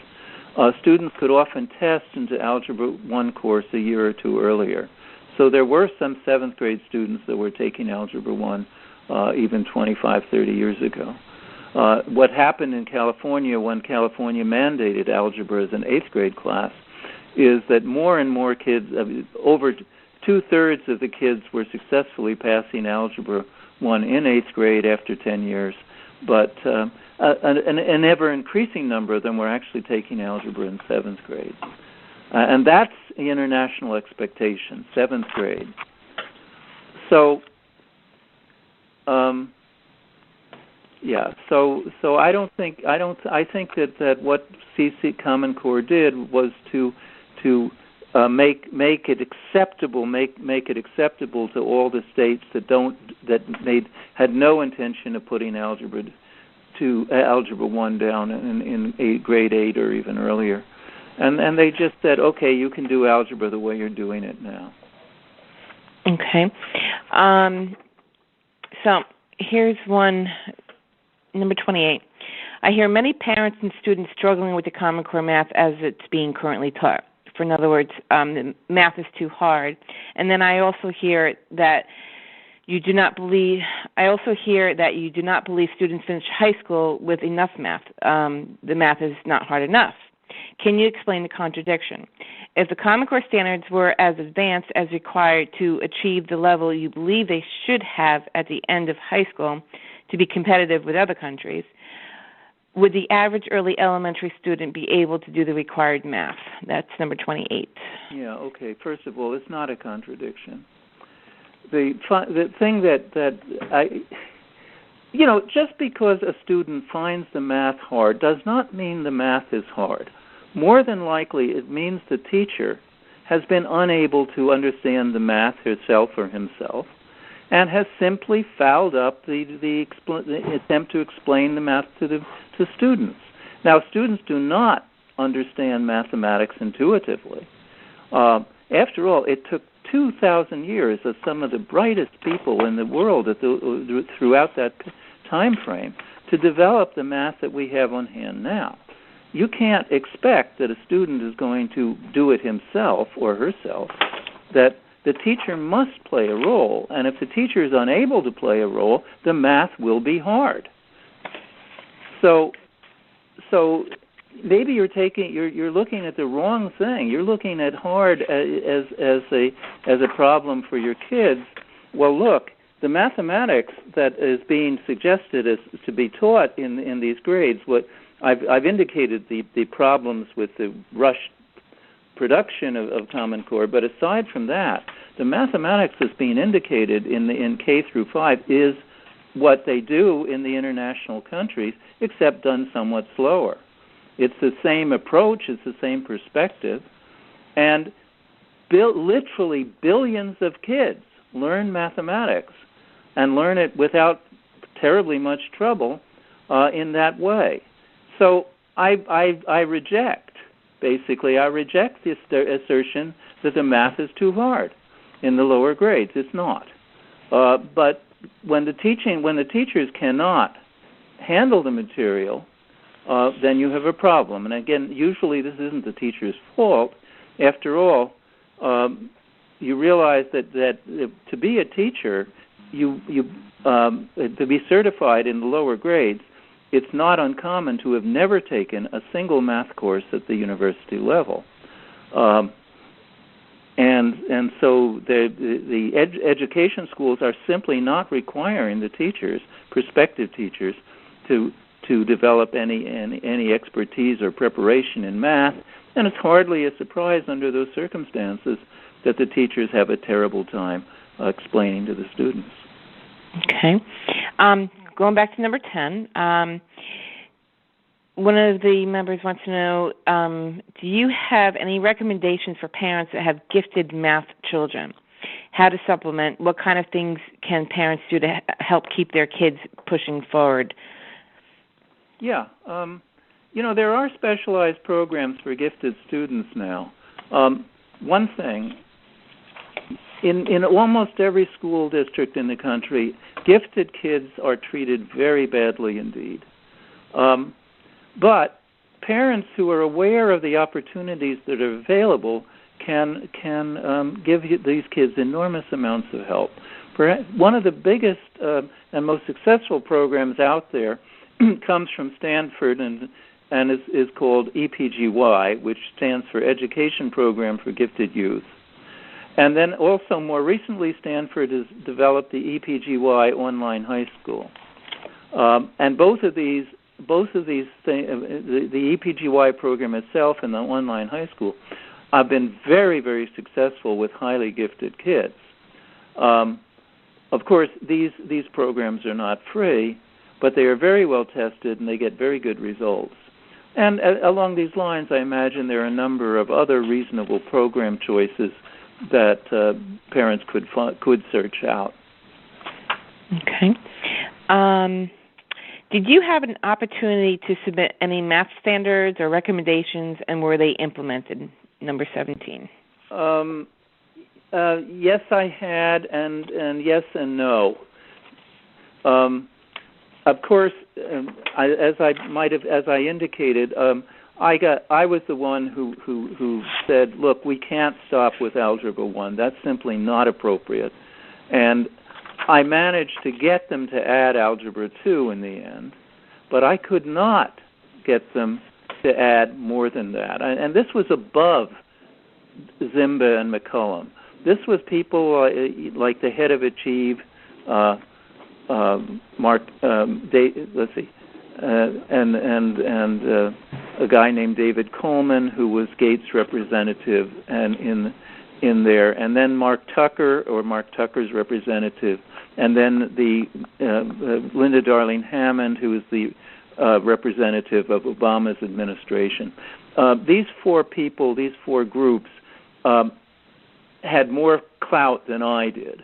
Speaker 3: students could often test into Algebra 1 course a year or two earlier. So there were some 7th grade students that were taking Algebra 1 even 25, 30 years ago. What happened in California when California mandated algebra as an 8th grade class is that more and more kids, over 2/3 of the kids were successfully passing Algebra 1 in 8th grade after 10 years, but an ever-increasing number of them were actually taking algebra in 7th grade. And that's the international expectation, 7th grade. So, I think that what CC Common Core did was to make it acceptable to all the states that had no intention of putting Algebra 1 down in grade 8 or even earlier, and they just said, okay, you can do algebra the way you're doing it now.
Speaker 2: Okay, so here's one, number 28. I hear many parents and students struggling with the Common Core math as it's being currently taught. In other words, math is too hard. And then I also hear that you do not believe students finish high school with enough math. The math is not hard enough. Can you explain the contradiction? If the Common Core standards were as advanced as required to achieve the level you believe they should have at the end of high school to be competitive with other countries, would the average early elementary student be able to do the required math? That's number 28.
Speaker 3: Yeah, okay. First of all, it's not a contradiction. The thing that just because a student finds the math hard does not mean the math is hard. More than likely, it means the teacher has been unable to understand the math herself or himself, and has simply fouled up the attempt to explain the math to students. Now, students do not understand mathematics intuitively. After all, it took 2,000 years of some of the brightest people in the world throughout that time frame to develop the math that we have on hand now. You can't expect that a student is going to do it himself or herself, that the teacher must play a role, and if the teacher is unable to play a role, the math will be hard. So maybe you're looking at the wrong thing. You're looking at hard as a problem for your kids. Well, look, the mathematics that is being suggested as to be taught in these grades, what I've indicated the problems with the rushed production of Common Core, but aside from that, the mathematics that's being indicated in K through 5 is what they do in the international countries, except done somewhat slower. It's the same approach, it's the same perspective, and literally billions of kids learn mathematics and learn it without terribly much trouble in that way. So I reject this assertion that the math is too hard in the lower grades. It's not. But when the teachers cannot handle the material, then you have a problem. And again, usually this isn't the teacher's fault. After all, you realize that to be a teacher, to be certified in the lower grades, it's not uncommon to have never taken a single math course at the university level. And so the education schools are simply not requiring the teachers, prospective teachers, to develop any expertise or preparation in math, and it's hardly a surprise under those circumstances that the teachers have a terrible time explaining to the students.
Speaker 2: Okay. Going back to number 10, one of the members wants to know, do you have any recommendations for parents that have gifted math children? How to supplement? What kind of things can parents do to help keep their kids pushing forward?
Speaker 3: Yeah. There are specialized programs for gifted students now. One thing, in almost every school district in the country, gifted kids are treated very badly indeed. But parents who are aware of the opportunities that are available can give these kids enormous amounts of help. One of the biggest and most successful programs out there comes from Stanford and is called EPGY, which stands for Education Program for Gifted Youth. And then also more recently, Stanford has developed the EPGY Online High School. And both of these things, the EPGY program itself and the Online High School, have been very, very successful with highly gifted kids. Of course, these programs are not free, but they are very well tested and they get very good results. And along these lines, I imagine there are a number of other reasonable program choices that parents could search out.
Speaker 2: Okay. Did you have an opportunity to submit any math standards or recommendations, and were they implemented? Number 17.
Speaker 3: Yes, I had, and yes and no. Of course, as I indicated, I was the one who said, look, we can't stop with Algebra 1. That's simply not appropriate. And I managed to get them to add Algebra 2 in the end, but I could not get them to add more than that. And this was above Zimba and McCullum. This was people like the head of Achieve, Mark, and a guy named David Coleman, who was Gates' representative, and in there, and then Mark Tucker's representative, and then the Linda Darling Hammond, who is the representative of Obama's administration. These four people, these four groups, had more clout than I did.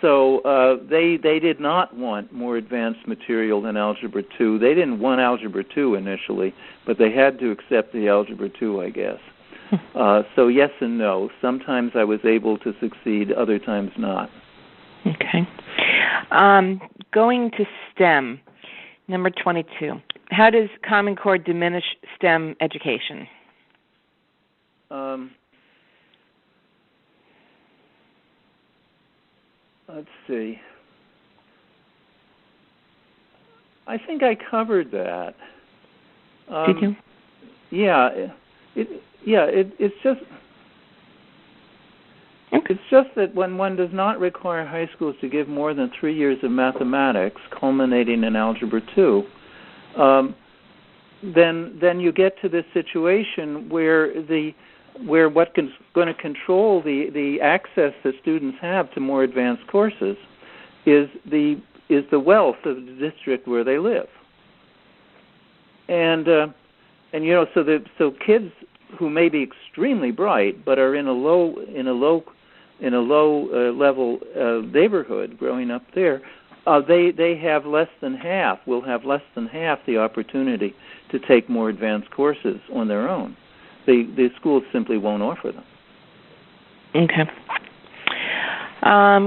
Speaker 3: So they did not want more advanced material than Algebra 2. They didn't want Algebra 2 initially, but they had to accept the Algebra 2, I guess. So yes and no. Sometimes I was able to succeed, other times not.
Speaker 2: Okay. Going to STEM, number 22. How does Common Core diminish STEM education?
Speaker 3: Let's see. I think I covered that.
Speaker 2: Did you?
Speaker 3: Yeah. It's just. Okay. It's just that when one does not require high schools to give more than 3 years of mathematics, culminating in Algebra 2, then you get to this situation where what's going to control the access that students have to more advanced courses is the wealth of the district where they live, and so kids who may be extremely bright but are in a low level neighborhood growing up there, they have less than half the opportunity to take more advanced courses on their own. The schools simply won't offer them.
Speaker 2: Okay.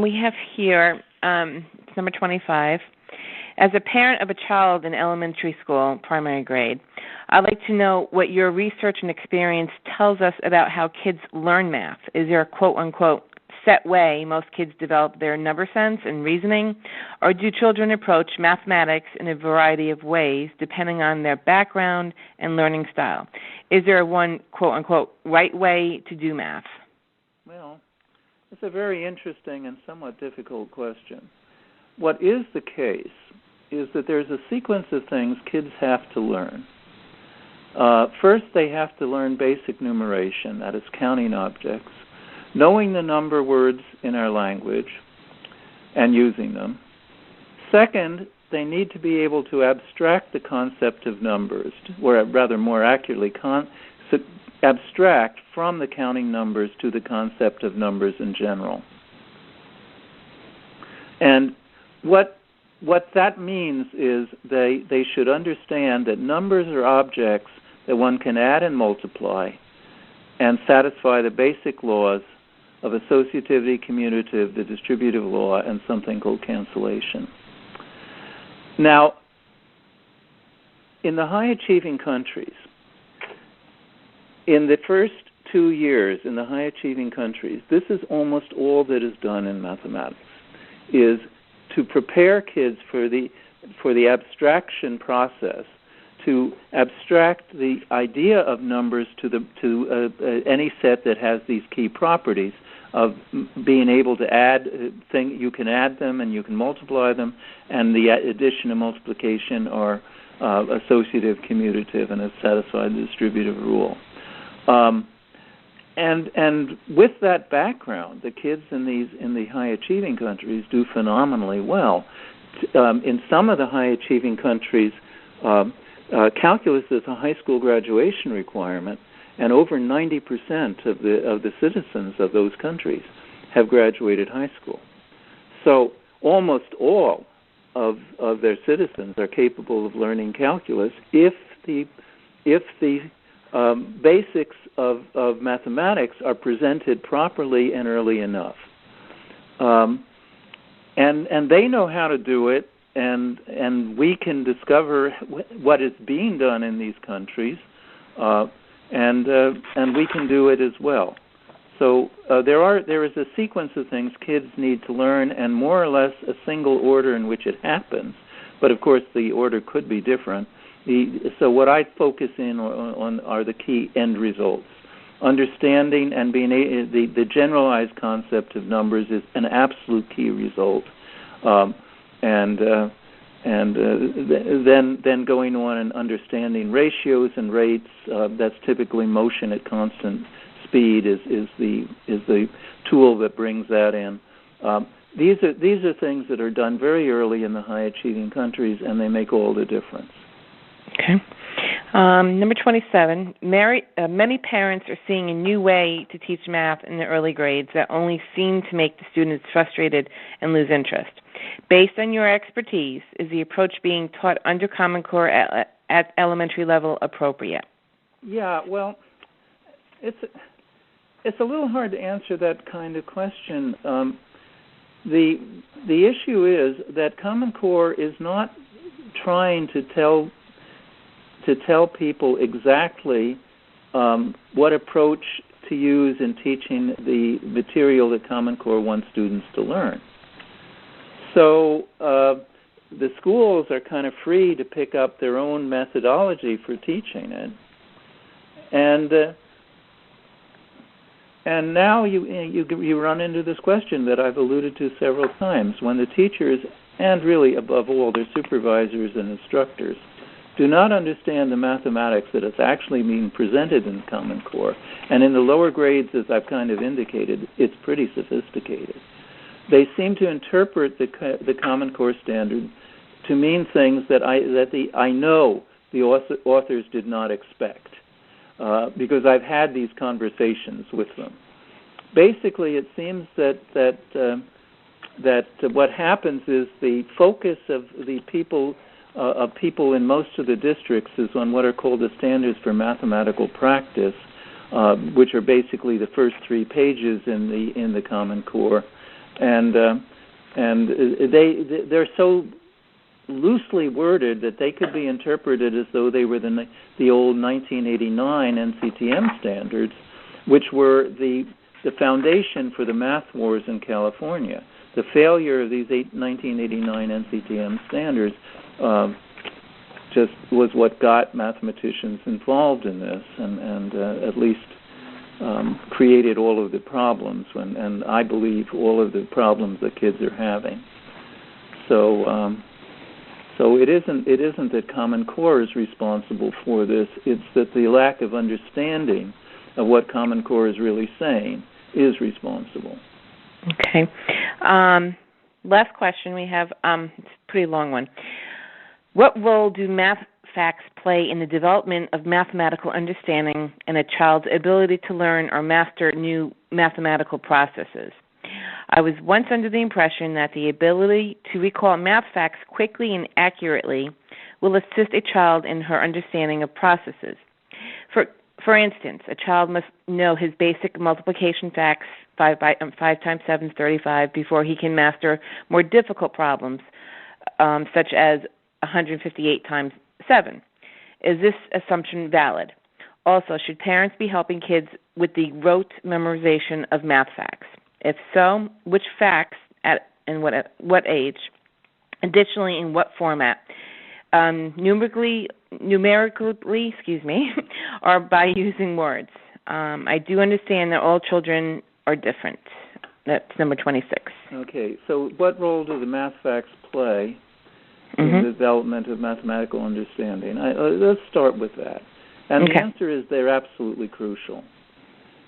Speaker 2: We have here, it's number 25. As a parent of a child in elementary school, primary grade, I'd like to know what your research and experience tells us about how kids learn math. Is there a quote-unquote set way most kids develop their number sense and reasoning, or do children approach mathematics in a variety of ways depending on their background and learning style? Is there one quote-unquote right way to do math?
Speaker 3: Well, it's a very interesting and somewhat difficult question. What is the case is that there's a sequence of things kids have to learn. First, they have to learn basic numeration, that is counting objects, knowing the number words in our language and using them. Second, they need to be able to abstract the concept of numbers, or rather more accurately, abstract from the counting numbers to the concept of numbers in general. And what that means is they should understand that numbers are objects that one can add and multiply and satisfy the basic laws of associativity, commutative, the distributive law, and something called cancellation. Now, in the high-achieving countries, in the first 2 years in the high-achieving countries, this is almost all that is done in mathematics, is to prepare kids for the abstraction process, to abstract the idea of numbers to any set that has these key properties of being able to add things. You can add them and you can multiply them, and the addition and multiplication are associative, commutative, and satisfy the distributive rule. And with that background, the kids in the high-achieving countries do phenomenally well. In some of the high-achieving countries, calculus is a high school graduation requirement, and over 90% of the citizens of those countries have graduated high school. So almost all of their citizens are capable of learning calculus if the basics of mathematics are presented properly and early enough. And they know how to do it, and we can discover what is being done in these countries, and we can do it as well. So there is a sequence of things kids need to learn, and more or less a single order in which it happens. But of course, the order could be different. So what I focus in on are the key end results. Understanding and being the generalized concept of numbers is an absolute key result, and then going on and understanding ratios and rates. That's typically motion at constant speed is the tool that brings that in. These are things that are done very early in the high achieving countries, and they make all the difference.
Speaker 2: Okay. Number 27, many parents are seeing a new way to teach math in the early grades that only seem to make the students frustrated and lose interest. Based on your expertise, is the approach being taught under Common Core at elementary level appropriate?
Speaker 3: Yeah, well, it's a little hard to answer that kind of question. The issue is that Common Core is not trying to tell people exactly what approach to use in teaching the material that Common Core wants students to learn. So the schools are kind of free to pick up their own methodology for teaching it, and now you run into this question that I've alluded to several times: when the teachers, and really above all their supervisors and instructors, do not understand the mathematics that is actually being presented in Common Core. And in the lower grades, as I've kind of indicated, it's pretty sophisticated. They seem to interpret the Common Core standard to mean things that I know the authors did not expect, because I've had these conversations with them. Basically, it seems that what happens is the focus of the people in most of the districts is on what are called the standards for mathematical practice, which are basically the first 3 pages in the Common Core, and they're so loosely worded that they could be interpreted as though they were the old 1989 NCTM standards, which were the foundation for the math wars in California. The failure of these 1989 NCTM standards just was what got mathematicians involved in this, and at least created all of the problems, and I believe all of the problems that kids are having. So it isn't that Common Core is responsible for this. It's that the lack of understanding of what Common Core is really saying is responsible.
Speaker 2: Okay. Last question we have. It's a pretty long one. What role do math facts play in the development of mathematical understanding and a child's ability to learn or master new mathematical processes? I was once under the impression that the ability to recall math facts quickly and accurately will assist a child in her understanding of processes. For instance, a child must know his basic multiplication facts, 5 times 7 is 35, before he can master more difficult problems, such as 158 times 7. Is this assumption valid? Also, should parents be helping kids with the rote memorization of math facts? If so, which facts and what age? Additionally, in what format? Numerically, or by using words. I do understand that all children are different. That's number 26.
Speaker 3: Okay, so what role do the math facts play in the development of mathematical understanding? Let's start with that. And the answer is they're absolutely crucial.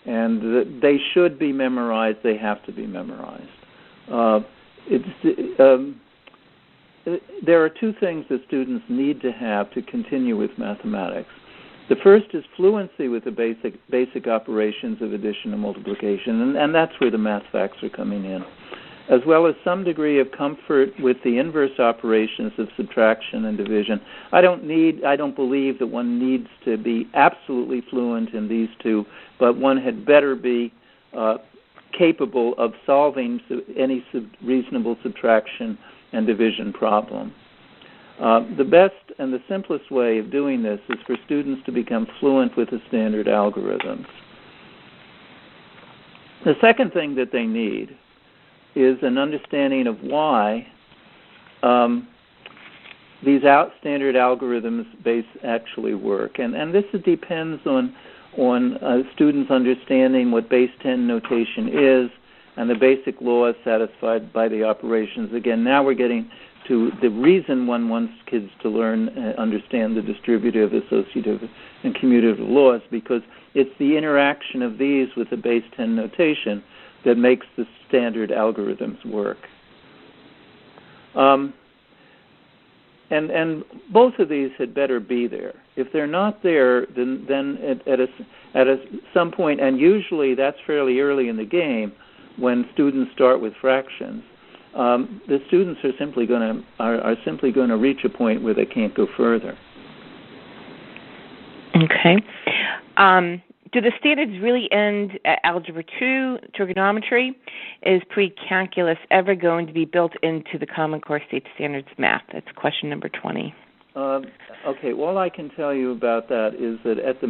Speaker 3: And they should be memorized. They have to be memorized. There are two things that students need to have to continue with mathematics. The first is fluency with the basic operations of addition and multiplication, and that's where the math facts are coming in, as well as some degree of comfort with the inverse operations of subtraction and division. I don't believe that one needs to be absolutely fluent in these two, but one had better be capable of solving any reasonable subtraction and division problem. The best and the simplest way of doing this is for students to become fluent with the standard algorithms. The second thing that they need is an understanding of why these standard algorithms actually work. And this depends on students understanding what base 10 notation is and the basic laws satisfied by the operations. Again, now we're getting to the reason one wants kids to understand the distributive, associative, and commutative laws, because it's the interaction of these with the base 10 notation that makes the standard algorithms work. And both of these had better be there. If they're not there, then at some point, and usually that's fairly early in the game, when students start with fractions, the students are simply going to reach a point where they can't go further.
Speaker 2: Okay. Do the standards really end at Algebra 2, trigonometry? Is pre-calculus ever going to be built into the Common Core State Standards math? That's question number 20.
Speaker 3: Okay, all I can tell you about that is that at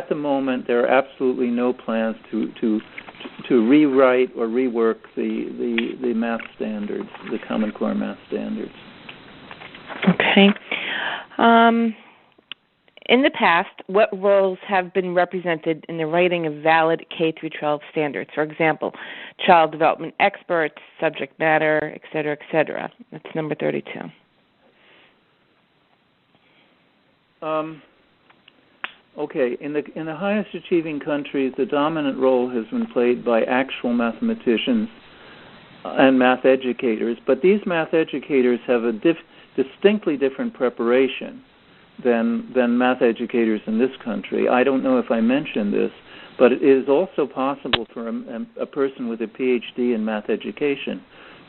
Speaker 3: the moment there are absolutely no plans to rewrite or rework the math standards, the Common Core math standards.
Speaker 2: Okay. In the past, what roles have been represented in the writing of valid K-12 standards? For example, child development experts, subject matter, et cetera, et cetera. That's number 32.
Speaker 3: Okay, in the highest achieving countries, the dominant role has been played by actual mathematicians and math educators, but these math educators have a distinctly different preparation than math educators in this country. I don't know if I mentioned this, but it is also possible for a person with a PhD in math education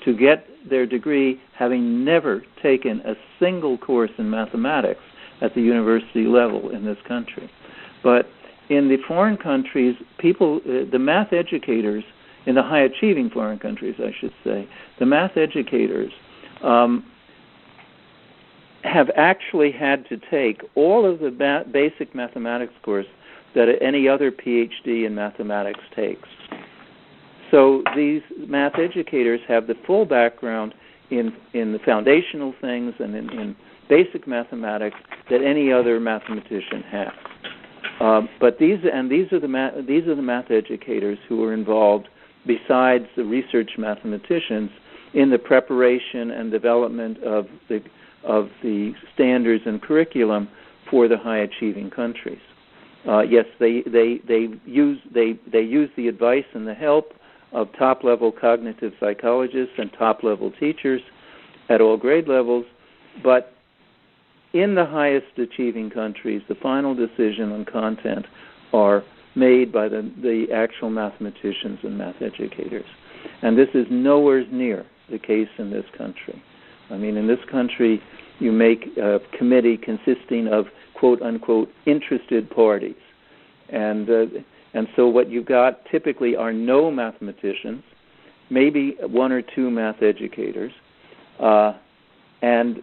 Speaker 3: to get their degree having never taken a single course in mathematics at the university level in this country. But in the foreign countries, the math educators, in the high-achieving foreign countries, I should say, the math educators have actually had to take all of the basic mathematics course that any other PhD in mathematics takes. So these math educators have the full background in the foundational things and in basic mathematics that any other mathematician has. But these are the math educators who are involved, besides the research mathematicians, in the preparation and development of the standards and curriculum for the high achieving countries. Yes, they use the advice and the help of top level cognitive psychologists and top level teachers at all grade levels, but in the highest achieving countries, the final decision on content are made by the actual mathematicians and math educators. And this is nowhere near the case in this country. I mean, in this country, you make a committee consisting of quote-unquote interested parties. And so what you've got typically are no mathematicians, maybe one or two math educators, and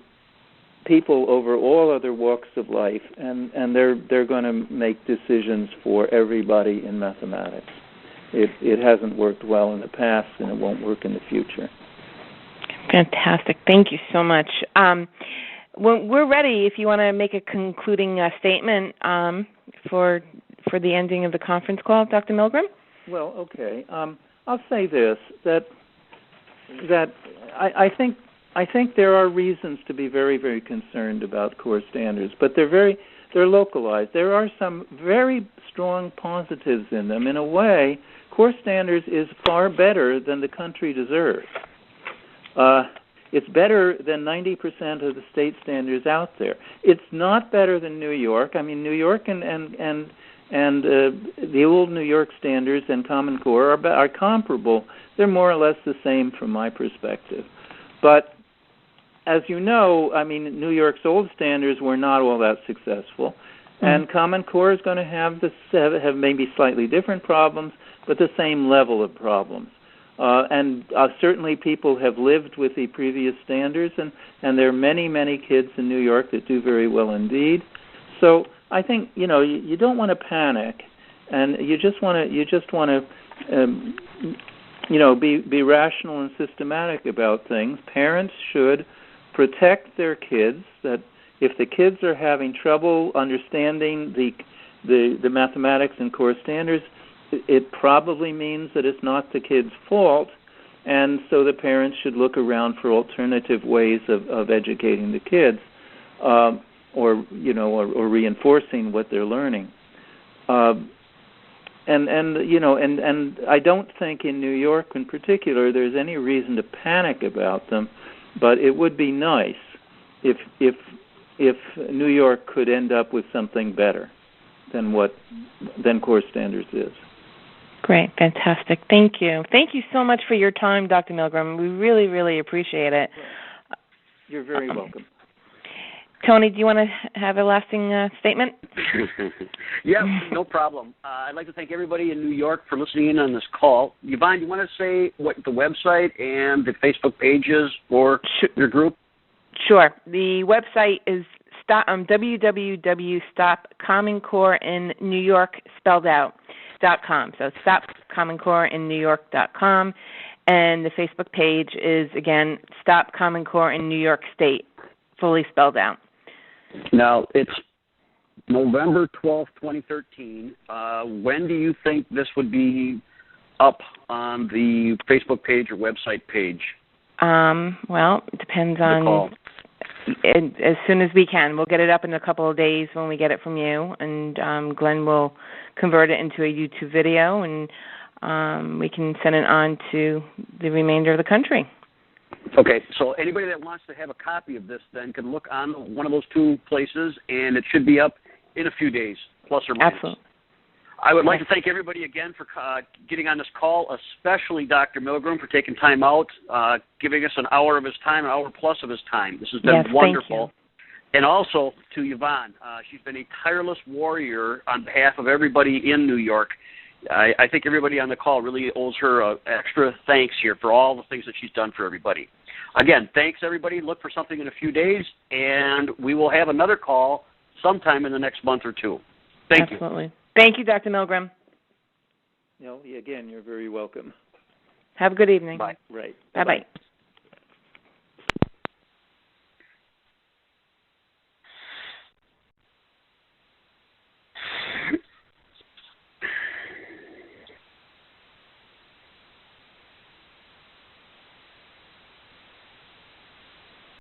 Speaker 3: people over all other walks of life, and they're going to make decisions for everybody in mathematics. It hasn't worked well in the past, and it won't work in the future.
Speaker 2: Fantastic. Thank you so much. When we're ready, if you want to make a concluding statement for the ending of the conference call, Dr. Milgram.
Speaker 3: Well, okay. I'll say this, that I think there are reasons to be very, very concerned about core standards, but they're localized. There are some very strong positives in them. In a way, core standards is far better than the country deserves. It's better than 90% of the state standards out there. It's not better than New York. I mean, New York and the old New York standards and Common Core are comparable. They're more or less the same from my perspective. But as you know, I mean, New York's old standards were not all that successful, and Common Core is going to have maybe slightly different problems, but the same level of problems. And certainly people have lived with the previous standards, and there are many, many kids in New York that do very well indeed. So I think, you don't want to panic, and you just want to be rational and systematic about things. Parents should protect their kids. That if the kids are having trouble understanding the mathematics and core standards, it probably means that it's not the kid's fault, and so the parents should look around for alternative ways of educating the kids, or reinforcing what they're learning. And I don't think in New York in particular there's any reason to panic about them, but it would be nice if New York could end up with something better than core standards is.
Speaker 2: Great, fantastic. Thank you. Thank you so much for your time, Dr. Milgram. We really, really appreciate it.
Speaker 3: You're very welcome.
Speaker 2: Tony, do you want to have a lasting statement?
Speaker 1: Yeah, no problem. I'd like to thank everybody in New York for listening in on this call. Yvonne, do you want to say what the website and the Facebook page is for your group?
Speaker 2: Sure. The website is www.stopcommoncoreinNewYork.com. So stopcommoncoreinNewYork.com. And the Facebook page is, again, Stop Common Core in New York State, fully spelled out.
Speaker 1: Now, it's November 12th, 2013. When do you think this would be up on the Facebook page or website page?
Speaker 2: Well, it depends on as soon as we can. We'll get it up in a couple of days when we get it from you, and Glenn will convert it into a YouTube video, and we can send it on to the remainder of the country.
Speaker 1: Okay, so anybody that wants to have a copy of this then can look on one of those two places, and it should be up in a few days, plus or minus.
Speaker 2: Absolutely.
Speaker 1: I would like to thank everybody again for getting on this call, especially Dr. Milgram for taking time out, giving us an hour of his time, an hour plus of his time. This has been wonderful.
Speaker 2: Thank you.
Speaker 1: And also to Yvonne. She's been a tireless warrior on behalf of everybody in New York. I think everybody on the call really owes her extra thanks here for all the things that she's done for everybody. Again, thanks, everybody. Look for something in a few days, and we will have another call sometime in the next month or two. Thank you.
Speaker 2: Absolutely. Thank you, Dr. Milgram.
Speaker 3: Again, you're very welcome.
Speaker 2: Have a good evening.
Speaker 1: Bye.
Speaker 3: Right.
Speaker 2: Bye-bye.